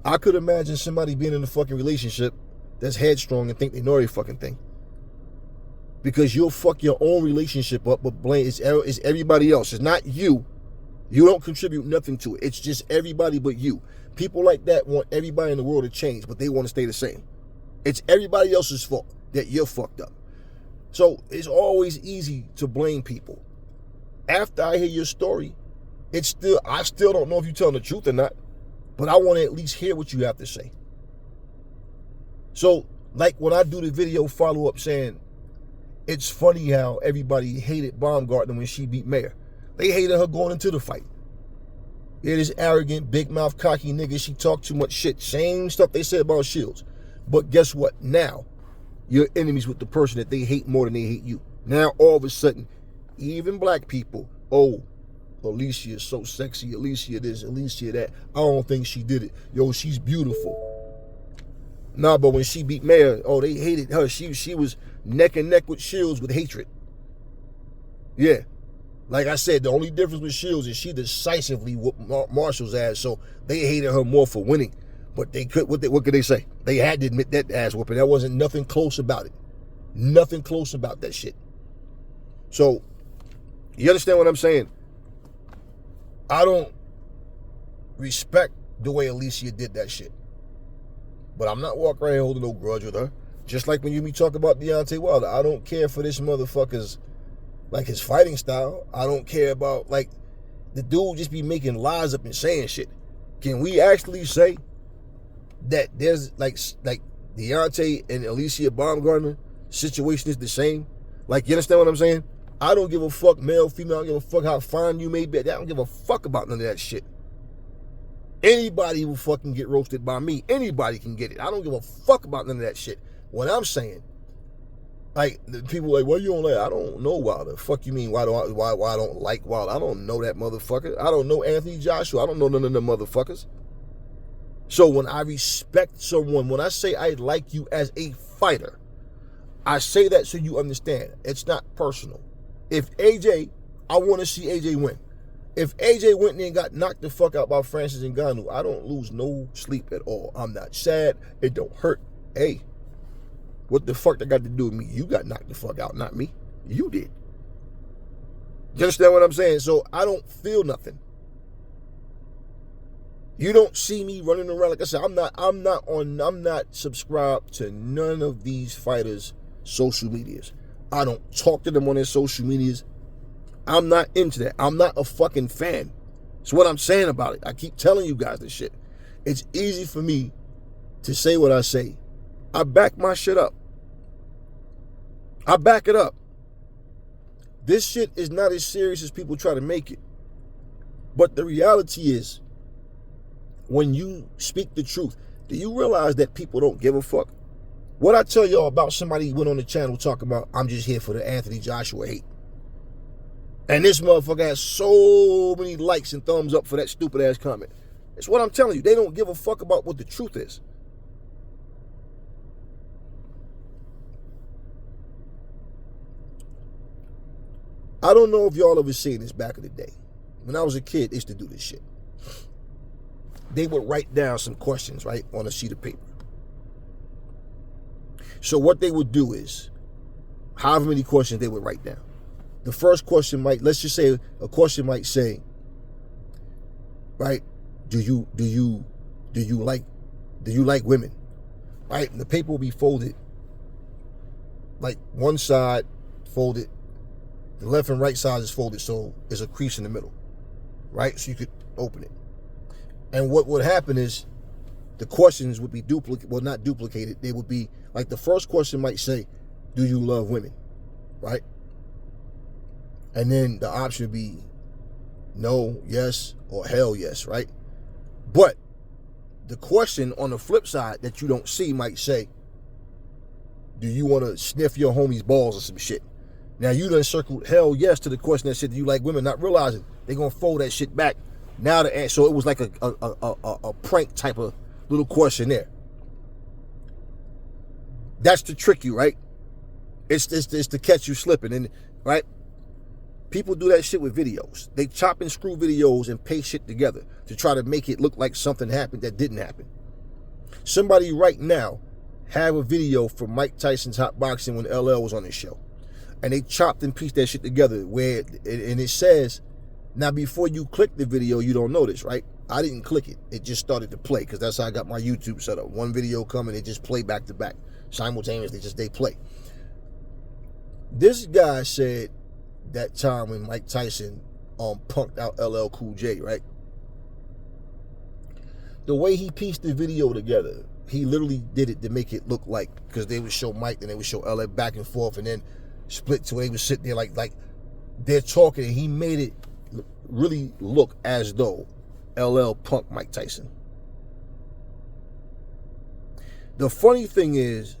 I could imagine somebody being in a fucking relationship that's headstrong and think they know every fucking thing. Because you'll fuck your own relationship up, but blame it's everybody else. It's not you. You don't contribute nothing to it. It's just everybody but you. People like that want everybody in the world to change, but they want to stay the same. It's everybody else's fault that you're fucked up. So it's always easy to blame people. After I hear your story, I still don't know if you're telling the truth or not, but I want to at least hear what you have to say. So, like when I do the video follow-up saying, It's funny how everybody hated Baumgartner when she beat Mayer. They hated her going into the fight. Yeah, this arrogant, big mouth, cocky nigga, she talked too much shit. Same stuff they said about Shields. But guess what? Now, you're enemies with the person that they hate more than they hate you. Now, all of a sudden, even black people, oh, Alicia is so sexy, Alicia this, Alicia that. I don't think she did it. Yo, she's beautiful. Nah, but when she beat Mayer, oh, they hated her. She was neck and neck with Shields with hatred. Yeah. Like I said, the only difference with Shields is she decisively whooped Marshall's ass, so they hated her more for winning. But they could, what could they say? They had to admit that ass whooping. There wasn't nothing close about it. Nothing close about that shit. So, you understand what I'm saying? I don't respect the way Alicia did that shit. But I'm not walking around here holding no grudge with her. Just like when you be talking about Deontay Wilder. I don't care for this motherfucker's, like, his fighting style. I don't care about, like, the dude just be making lies up and saying shit. Can we actually say that there's, like Deontay and Alicia Baumgartner situation is the same? Like, you understand what I'm saying? I don't give a fuck, male, female. I don't give a fuck how fine you may be. I don't give a fuck about none of that shit. Anybody will fucking get roasted by me. Anybody can get it. I don't give a fuck about none of that shit. What I'm saying, like, the people like, why you don't like? I don't know Wilder. Fuck you mean? Why I don't like Wilder? I don't know that motherfucker. I don't know Anthony Joshua. I don't know none of them motherfuckers. So when I respect someone, when I say I like you as a fighter, I say that so you understand. It's not personal. If AJ, I want to see AJ win. If AJ went in and got knocked the fuck out by Francis Ngannou, I don't lose no sleep at all. I'm not sad. It don't hurt. Hey, what the fuck that got to do with me? You got knocked the fuck out, not me. You did. You understand what I'm saying? So I don't feel nothing. You don't see me running around. Like I said, I'm not subscribed to none of these fighters' social medias. I don't talk to them on their social medias. I'm not into that. I'm not a fucking fan. It's what I'm saying about it. I keep telling you guys this shit. It's easy for me to say what I say. I back my shit up. I back it up. This shit is not as serious as people try to make it. But the reality is, when you speak the truth, do you realize that people don't give a fuck? What I tell y'all about somebody who went on the channel talking about, I'm just here for the Anthony Joshua hate. And this motherfucker has so many likes and thumbs up for that stupid ass comment. It's what I'm telling you. They don't give a fuck about what the truth is. I don't know if y'all ever seen this back in the day. When I was a kid, they used to do this shit. They would write down some questions, right, on a sheet of paper. So what they would do is, however many questions they would write down. The first question might, let's just say, a question might say, right, do you like women? Right? And the paper will be folded, like one side folded, the left and right side is folded, so there's a crease in the middle, right? So you could open it. And what would happen is the questions would be duplicated, well, not duplicated. They would be, like, the first question might say, do you love women? Right? And then the option would be no, yes, or hell yes, right? But the question on the flip side that you don't see might say, do you want to sniff your homie's balls or some shit? Now, you done circled hell yes to the question that said, do you like women? Not realizing they're going to fold that shit back. Now the answer, so it was like a prank type of little question there. That's to trick you, right? It's to catch you slipping, and right? People do that shit with videos. They chop and screw videos and paste shit together to try to make it look like something happened that didn't happen. Somebody right now have a video from Mike Tyson's Hot Boxing when LL was on his show, and they chopped and pieced that shit together where, and it says, now before you click the video, you don't notice, right? I didn't click it. It just started to play because that's how I got my YouTube set up. One video coming, it just play back to back. Simultaneously, just they play. This guy said that time when Mike Tyson punked out LL Cool J, right? The way he pieced the video together, he literally did it to make it look like, because they would show Mike and they would show LL back and forth, and then split to where they was sitting there like they're talking, and he made it really look as though LL punked Mike Tyson. The funny thing is,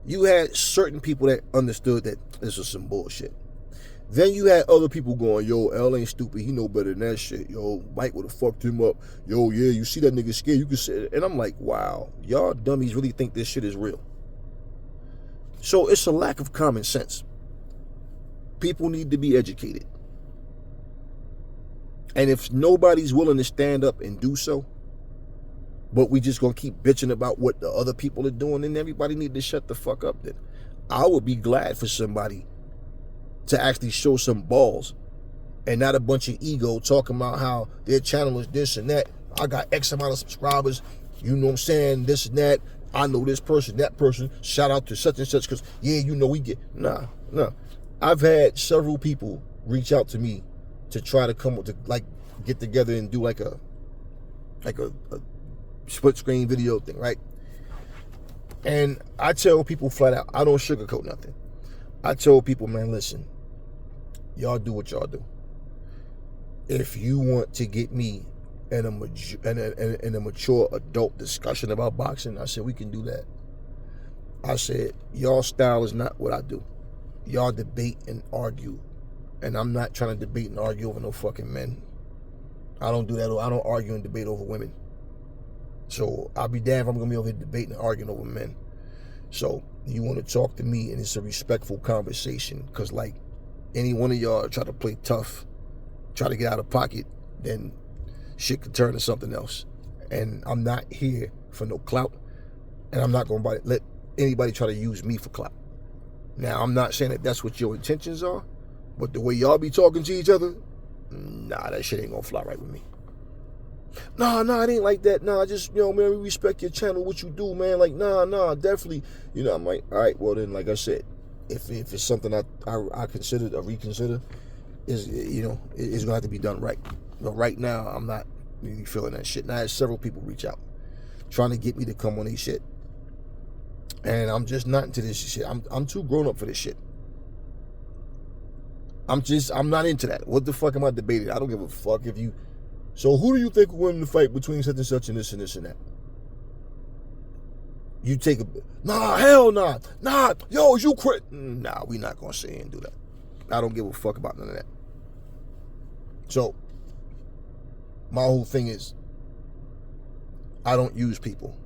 you had certain people that understood that this was some bullshit. Then you had other people going, yo, L ain't stupid. He know better than that shit. Yo, Mike would have fucked him up. Yo, yeah, you see that nigga scared. You can say it. And I'm like, wow, y'all dummies really think this shit is real. So it's a lack of common sense. People need to be educated. And if nobody's willing to stand up and do so, but we just gonna keep bitching about what the other people are doing, then everybody need to shut the fuck up then. I would be glad for somebody to actually show some balls and not a bunch of ego talking about how their channel is this and that. I got X amount of subscribers, you know what I'm saying, this and that. I know this person, that person. Shout out to such and such because, yeah, you know we get... Nah. I've had several people reach out to me to try to come up to, like, get together and do like a split screen video thing, right? And I tell people flat out, I don't sugarcoat nothing. I tell people, man, listen, y'all do what y'all do. If you want to get me in a mature adult discussion about boxing, I said, we can do that. I said, y'all style is not what I do. Y'all debate and argue. And I'm not trying to debate and argue over no fucking men. I don't do that. I don't argue and debate over women. So I'll be damned if I'm going to be over here debating and arguing over men. So you want to talk to me and it's a respectful conversation. Because like any one of y'all try to play tough, try to get out of pocket, then shit could turn to something else. And I'm not here for no clout. And I'm not going to let anybody try to use me for clout. Now, I'm not saying that that's what your intentions are. But the way y'all be talking to each other, nah, that shit ain't going to fly right with me. Nah, it ain't like that. Nah, just, man, we respect your channel, what you do, man. Like, nah, definitely. I'm like, all right, well then, like I said, if it's something I consider or reconsider, it's gonna have to be done right. But right now, I'm not really feeling that shit. And I had several people reach out, trying to get me to come on these shit. And I'm just not into this shit. I'm too grown up for this shit. I'm not into that. What the fuck am I debating? I don't give a fuck if you... So who do you think will win the fight between such and such and this and this and that? You take a... Nah, hell nah. Nah, yo, you quit. Nah, we not going to say and do that. I don't give a fuck about none of that. So, my whole thing is, I don't use people.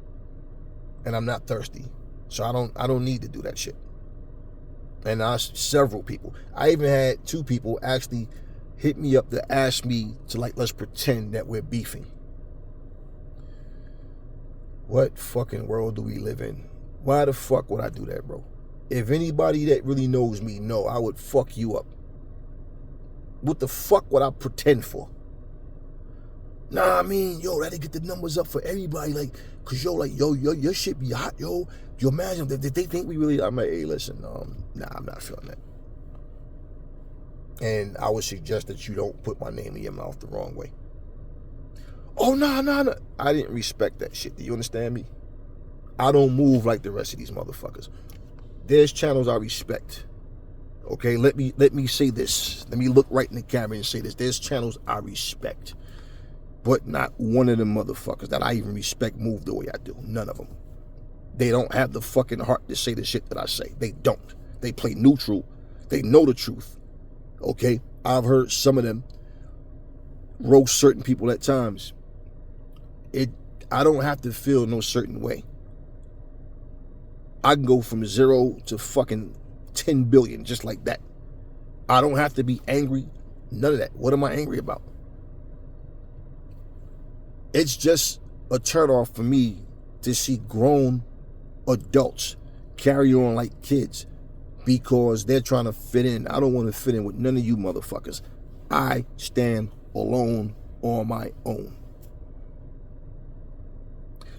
And I'm not thirsty. So I don't need to do that shit. And several people. I even had 2 people actually hit me up to ask me to, like, let's pretend that we're beefing. What fucking world do we live in? Why the fuck would I do that, bro? If anybody that really knows me know, I would fuck you up. What the fuck would I pretend for? Nah, I mean, yo, that'd get the numbers up for everybody, like, cause yo, your shit be hot, yo. You imagine if they think we really... I'm like, hey, listen, nah, I'm not feeling that. And I would suggest that you don't put my name in your mouth the wrong way. Oh, nah. I didn't respect that shit. Do you understand me? I don't move like the rest of these motherfuckers. There's channels I respect. Okay, let me say this. Let me look right in the camera and say this. There's channels I respect. But not one of them motherfuckers that I even respect move the way I do. None of them. They don't have the fucking heart to say the shit that I say. They don't. They play neutral. They know the truth. Okay? I've heard some of them roast certain people at times. I don't have to feel no certain way. I can go from 0 to fucking 10 billion just like that. I don't have to be angry. None of that. What am I angry about? It's just a turnoff for me to see grown adults carry on like kids because they're trying to fit in. I don't want to fit in with none of you motherfuckers. I stand alone on my own.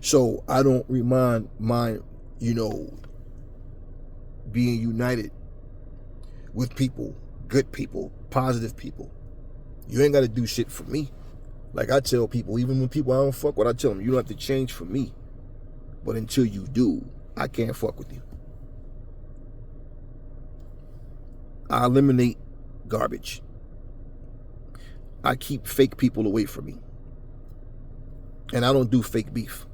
So I don't mind, being united with people, good people, positive people. You ain't got to do shit for me. Like I tell people, even when people I don't fuck with, I tell them, you don't have to change for me. But until you do, I can't fuck with you. I eliminate garbage. I keep fake people away from me. And I don't do fake beef.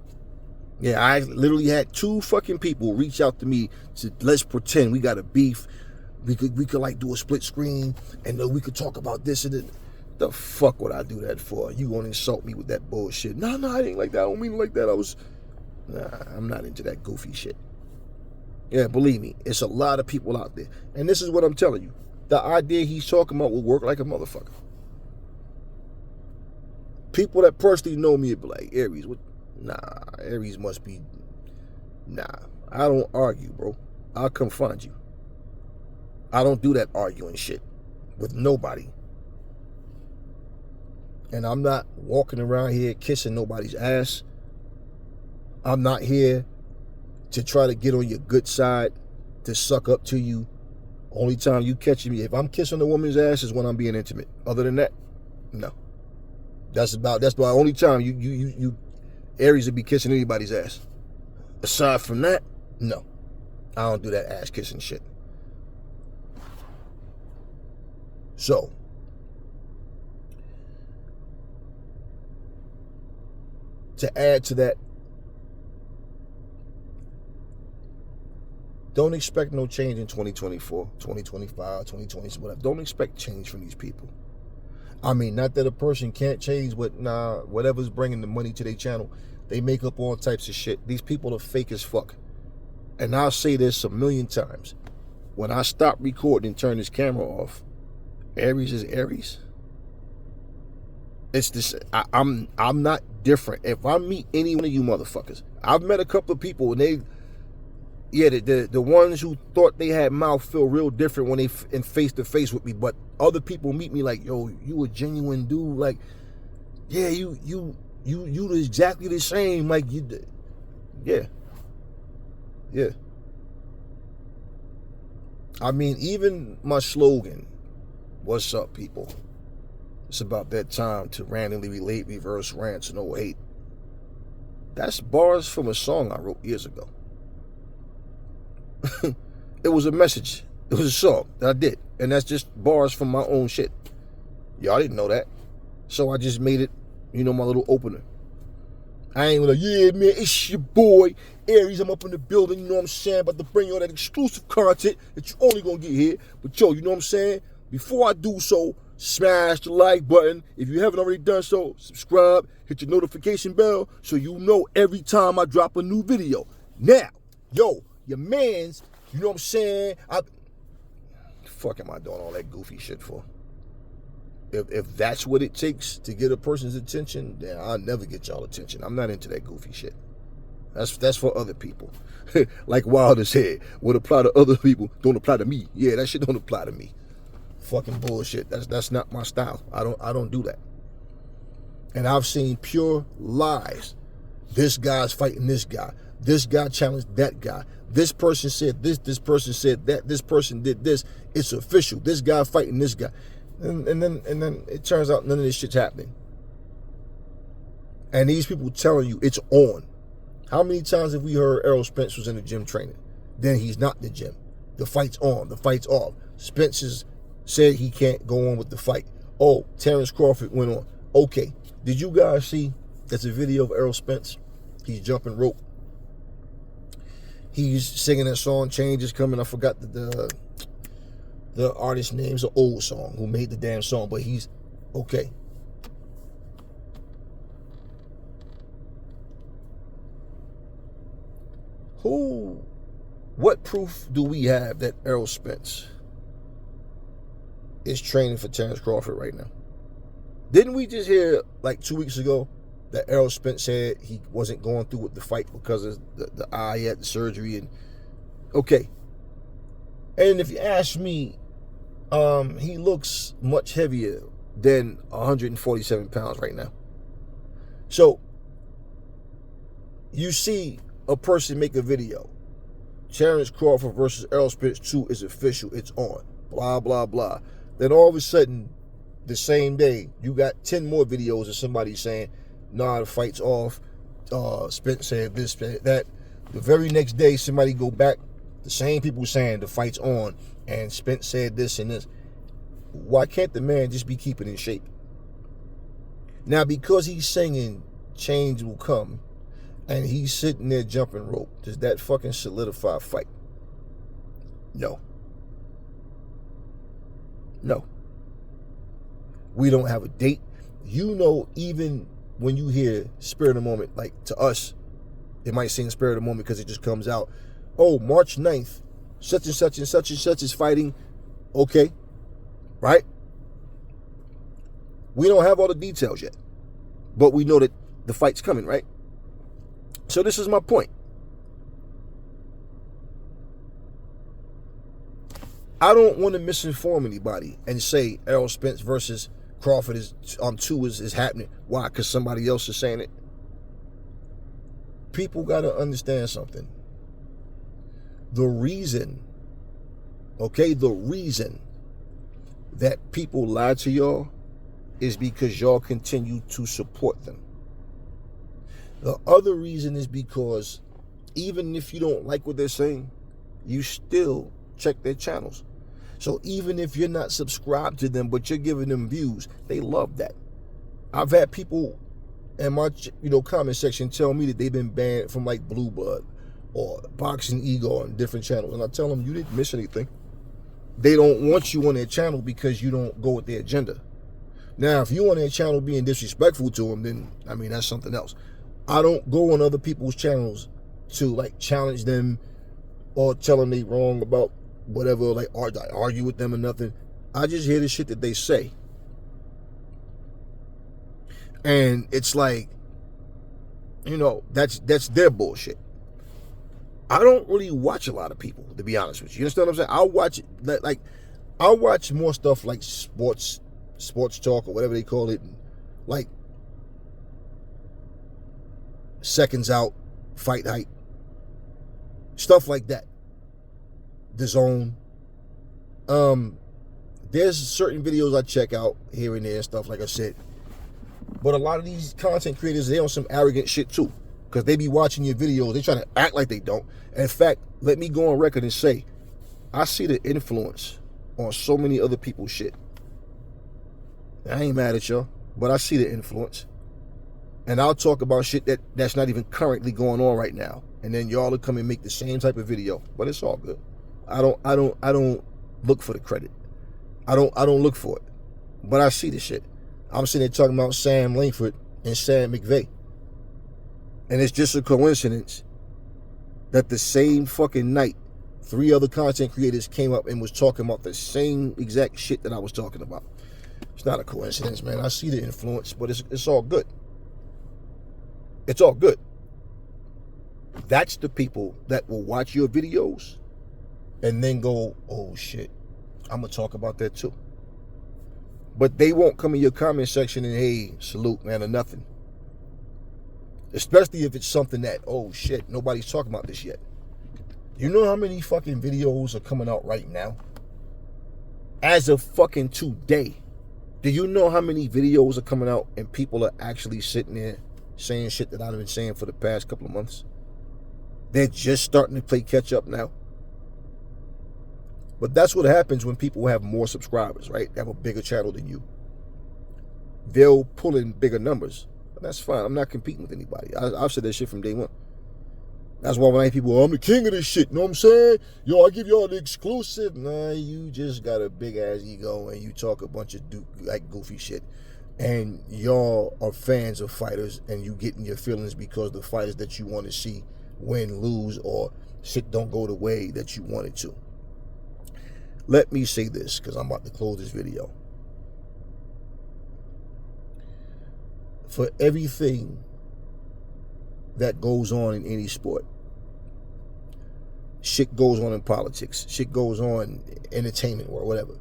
Yeah, I literally had 2 fucking people reach out to me to let's pretend we got a beef. We could like do a split screen and we could talk about this and that. The fuck would I do that for? You gonna insult me with that bullshit? No, I ain't like that. I don't mean it like that. I'm not into that goofy shit. Yeah, believe me, it's a lot of people out there. And this is what I'm telling you. The idea he's talking about will work like a motherfucker. People that personally know me would be like, Aries, what? Nah, Aries must be... Nah, I don't argue, bro. I'll come find you. I don't do that arguing shit with nobody. And I'm not walking around here kissing nobody's ass. I'm not here to try to get on your good side, to suck up to you. Only time you catch me, if I'm kissing a woman's ass, is when I'm being intimate. Other than that, no. That's the only time you Aries would be kissing anybody's ass. Aside from that, no. I don't do that ass kissing shit. So, to add to that, don't expect no change in 2024, 2025, 2020, whatever. Don't expect change from these people. I mean, not that a person can't change, but whatever's bringing the money to their channel, they make up all types of shit. These people are fake as fuck. And I'll say this a million times. When I stop recording and turn this camera off, Aries is Aries. It's this. I'm not different. If I meet any one of you motherfuckers, I've met a couple of people and the ones who thought they had mouth feel real different when they in face to face with me. But other people meet me like, yo, you a genuine dude. Like, yeah, you exactly the same. Like you, yeah. I mean, even my slogan, "What's up, people?" It's about that time to randomly relate reverse rants, no hate. That's bars from a song I wrote years ago. It was a message. It was a song that I did. And that's just bars from my own shit. Y'all didn't know that. So I just made it, my little opener. I ain't like, yeah, man, it's your boy, Aries. I'm up in the building, you know what I'm saying? About to bring you all that exclusive content that you only gonna get here. But yo, you know what I'm saying? Before I do so, smash the like button. If you haven't already done so, subscribe, hit your notification bell so you know every time I drop a new video. Now, yo, your mans, you know what I'm saying? Fuck am I doing all that goofy shit for? If that's what it takes to get a person's attention, then I'll never get y'all attention. I'm not into that goofy shit. That's for other people. Like Wilder said, what apply to other people don't apply to me. Yeah, that shit don't apply to me. Fucking bullshit. That's not my style. I don't do that. And I've seen pure lies. This guy's fighting this guy. This guy challenged that guy. This person said this person said that, this person did this. It's official. This guy fighting this guy. And then it turns out none of this shit's happening. And these people telling you it's on. How many times have we heard Errol Spence was in the gym training? Then he's not in the gym. The fight's on. The fight's off. Spence said he can't go on with the fight. Oh, Terrence Crawford went on. Okay. Did you guys see? There's a video of Errol Spence. He's jumping rope. He's singing that song, Change Is Coming. I forgot the artist's name's an old song who made the damn song, but he's okay. What proof do we have that Errol Spence is training for Terrence Crawford right now? Didn't we just hear like 2 weeks ago that Errol Spence said he wasn't going through with the fight because of the eye he had the surgery? And okay. And if you ask me, he looks much heavier than 147 pounds right now. So you see a person make a video. Terrence Crawford versus Errol Spence 2 is official. It's on. Blah, blah, blah. Then all of a sudden, the same day, you got 10 more videos of somebody saying, nah, the fight's off. Spence said this, that. The very next day, somebody go back The same people saying the fight's on and Spence said this and this. Why can't the man just be keeping in shape? Now, because he's singing change will come and he's sitting there jumping rope, does that fucking solidify a fight? No. No. We don't have a date. You know, even when you hear Spirit of the Moment, like to us, it might seem Spirit of the Moment because it just comes out. Oh, March 9th, such and such and such and such is fighting. Okay. Right? We don't have all the details yet. But we know that the fight's coming, right? So this is my point. I don't want to misinform anybody and say Errol Spence versus Crawford is 2 is happening. Why? Because somebody else is saying it. People got to understand something. The reason that people lie to y'all is because y'all continue to support them. The other reason is because even if you don't like what they're saying, you still check their channels. So even if you're not subscribed to them, but you're giving them views, they love that. I've had people in my comment section tell me that they've been banned from like Blue Blood or Boxing Ego on different channels. And I tell them, you didn't miss anything. They don't want you on their channel because you don't go with their agenda. Now, if you on their channel being disrespectful to them, then, I mean, that's something else. I don't go on other people's channels to, like, challenge them or tell them they wrong about whatever, like, argue with them or nothing. I just hear the shit that they say. And it's like, that's their bullshit. I don't really watch a lot of people, to be honest with you. You understand what I'm saying? I'll watch more stuff like sports talk or whatever they call it, like Seconds Out, Fight Hype, stuff like that. The Zone. There's certain videos I check out here and there and stuff, like I said. But a lot of these content creators, they on some arrogant shit too. Because they be watching your videos, they try to act like they don't. In fact, let me go on record and say, I see the influence on so many other people's shit. I ain't mad at y'all, but I see the influence. And I'll talk about shit that's not even currently going on right now. And then y'all will come and make the same type of video. But it's all good. I don't look for the credit. I don't look for it. But I see the shit. I'm sitting there talking about Sam Langford and Sam McVeigh. And it's just a coincidence that the same fucking night, 3 other content creators came up and was talking about the same exact shit that I was talking about. It's not a coincidence, man. I see the influence, but it's all good. It's all good. That's the people that will watch your videos and then go, oh shit, I'm going to talk about that too. But they won't come in your comment section and, hey, salute, man, or nothing. Especially if it's something that, oh shit, nobody's talking about this yet. You know how many fucking videos are coming out right now? As of fucking today. Do you know how many videos are coming out and people are actually sitting there saying shit that I've been saying for the past couple of months? They're just starting to play catch up now. But that's what happens when people have more subscribers, right? They have a bigger channel than you. They'll pull in bigger numbers. But that's fine. I'm not competing with anybody. I've said that shit from day one. That's why when I hear people, I'm the king of this shit, you know what I'm saying? Yo, I give y'all the exclusive. Nah, you just got a big-ass ego and you talk a bunch of goofy shit. And y'all are fans of fighters and you get in your feelings because the fighters that you want to see win, lose, or shit don't go the way that you want it to. Let me say this, because I'm about to close this video. For everything that goes on in any sport, shit goes on in politics, shit goes on in entertainment or whatever,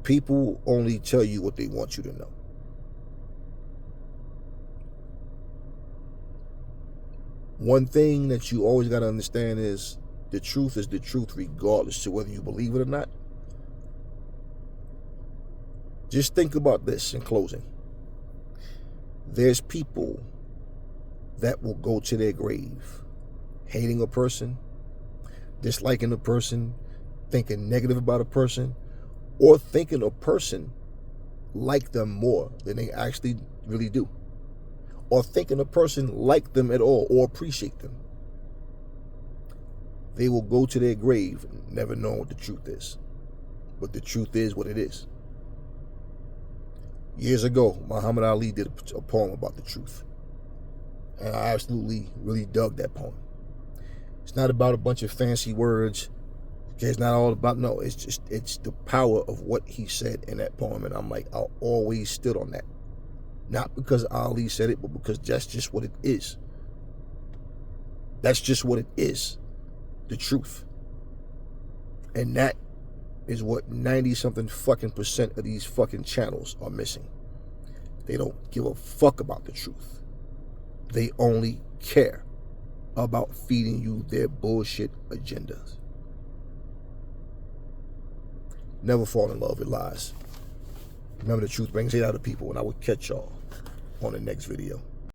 people only tell you what they want you to know. One thing that you always got to understand is the truth is the truth regardless to whether you believe it or not. Just think about this in closing. There's people that will go to their grave hating a person, disliking a person, thinking negative about a person, or thinking a person like them more than they actually really do, or thinking a person like them at all or appreciate them. They will go to their grave never knowing what the truth is. But the truth is what it is. Years ago, Muhammad Ali did a poem about the truth. And I absolutely really dug that poem. It's not about a bunch of fancy words. Okay, it's not all about, no, it's the power of what he said in that poem. And I'm like, I always stood on that. Not because Ali said it, but because that's just what it is. That's just what it is. The truth. And that is what 90-something fucking % of these fucking channels are missing. They don't give a fuck about the truth. They only care about feeding you their bullshit agendas. Never fall in love with lies. Remember, the truth brings hate out of people, and I will catch y'all on the next video.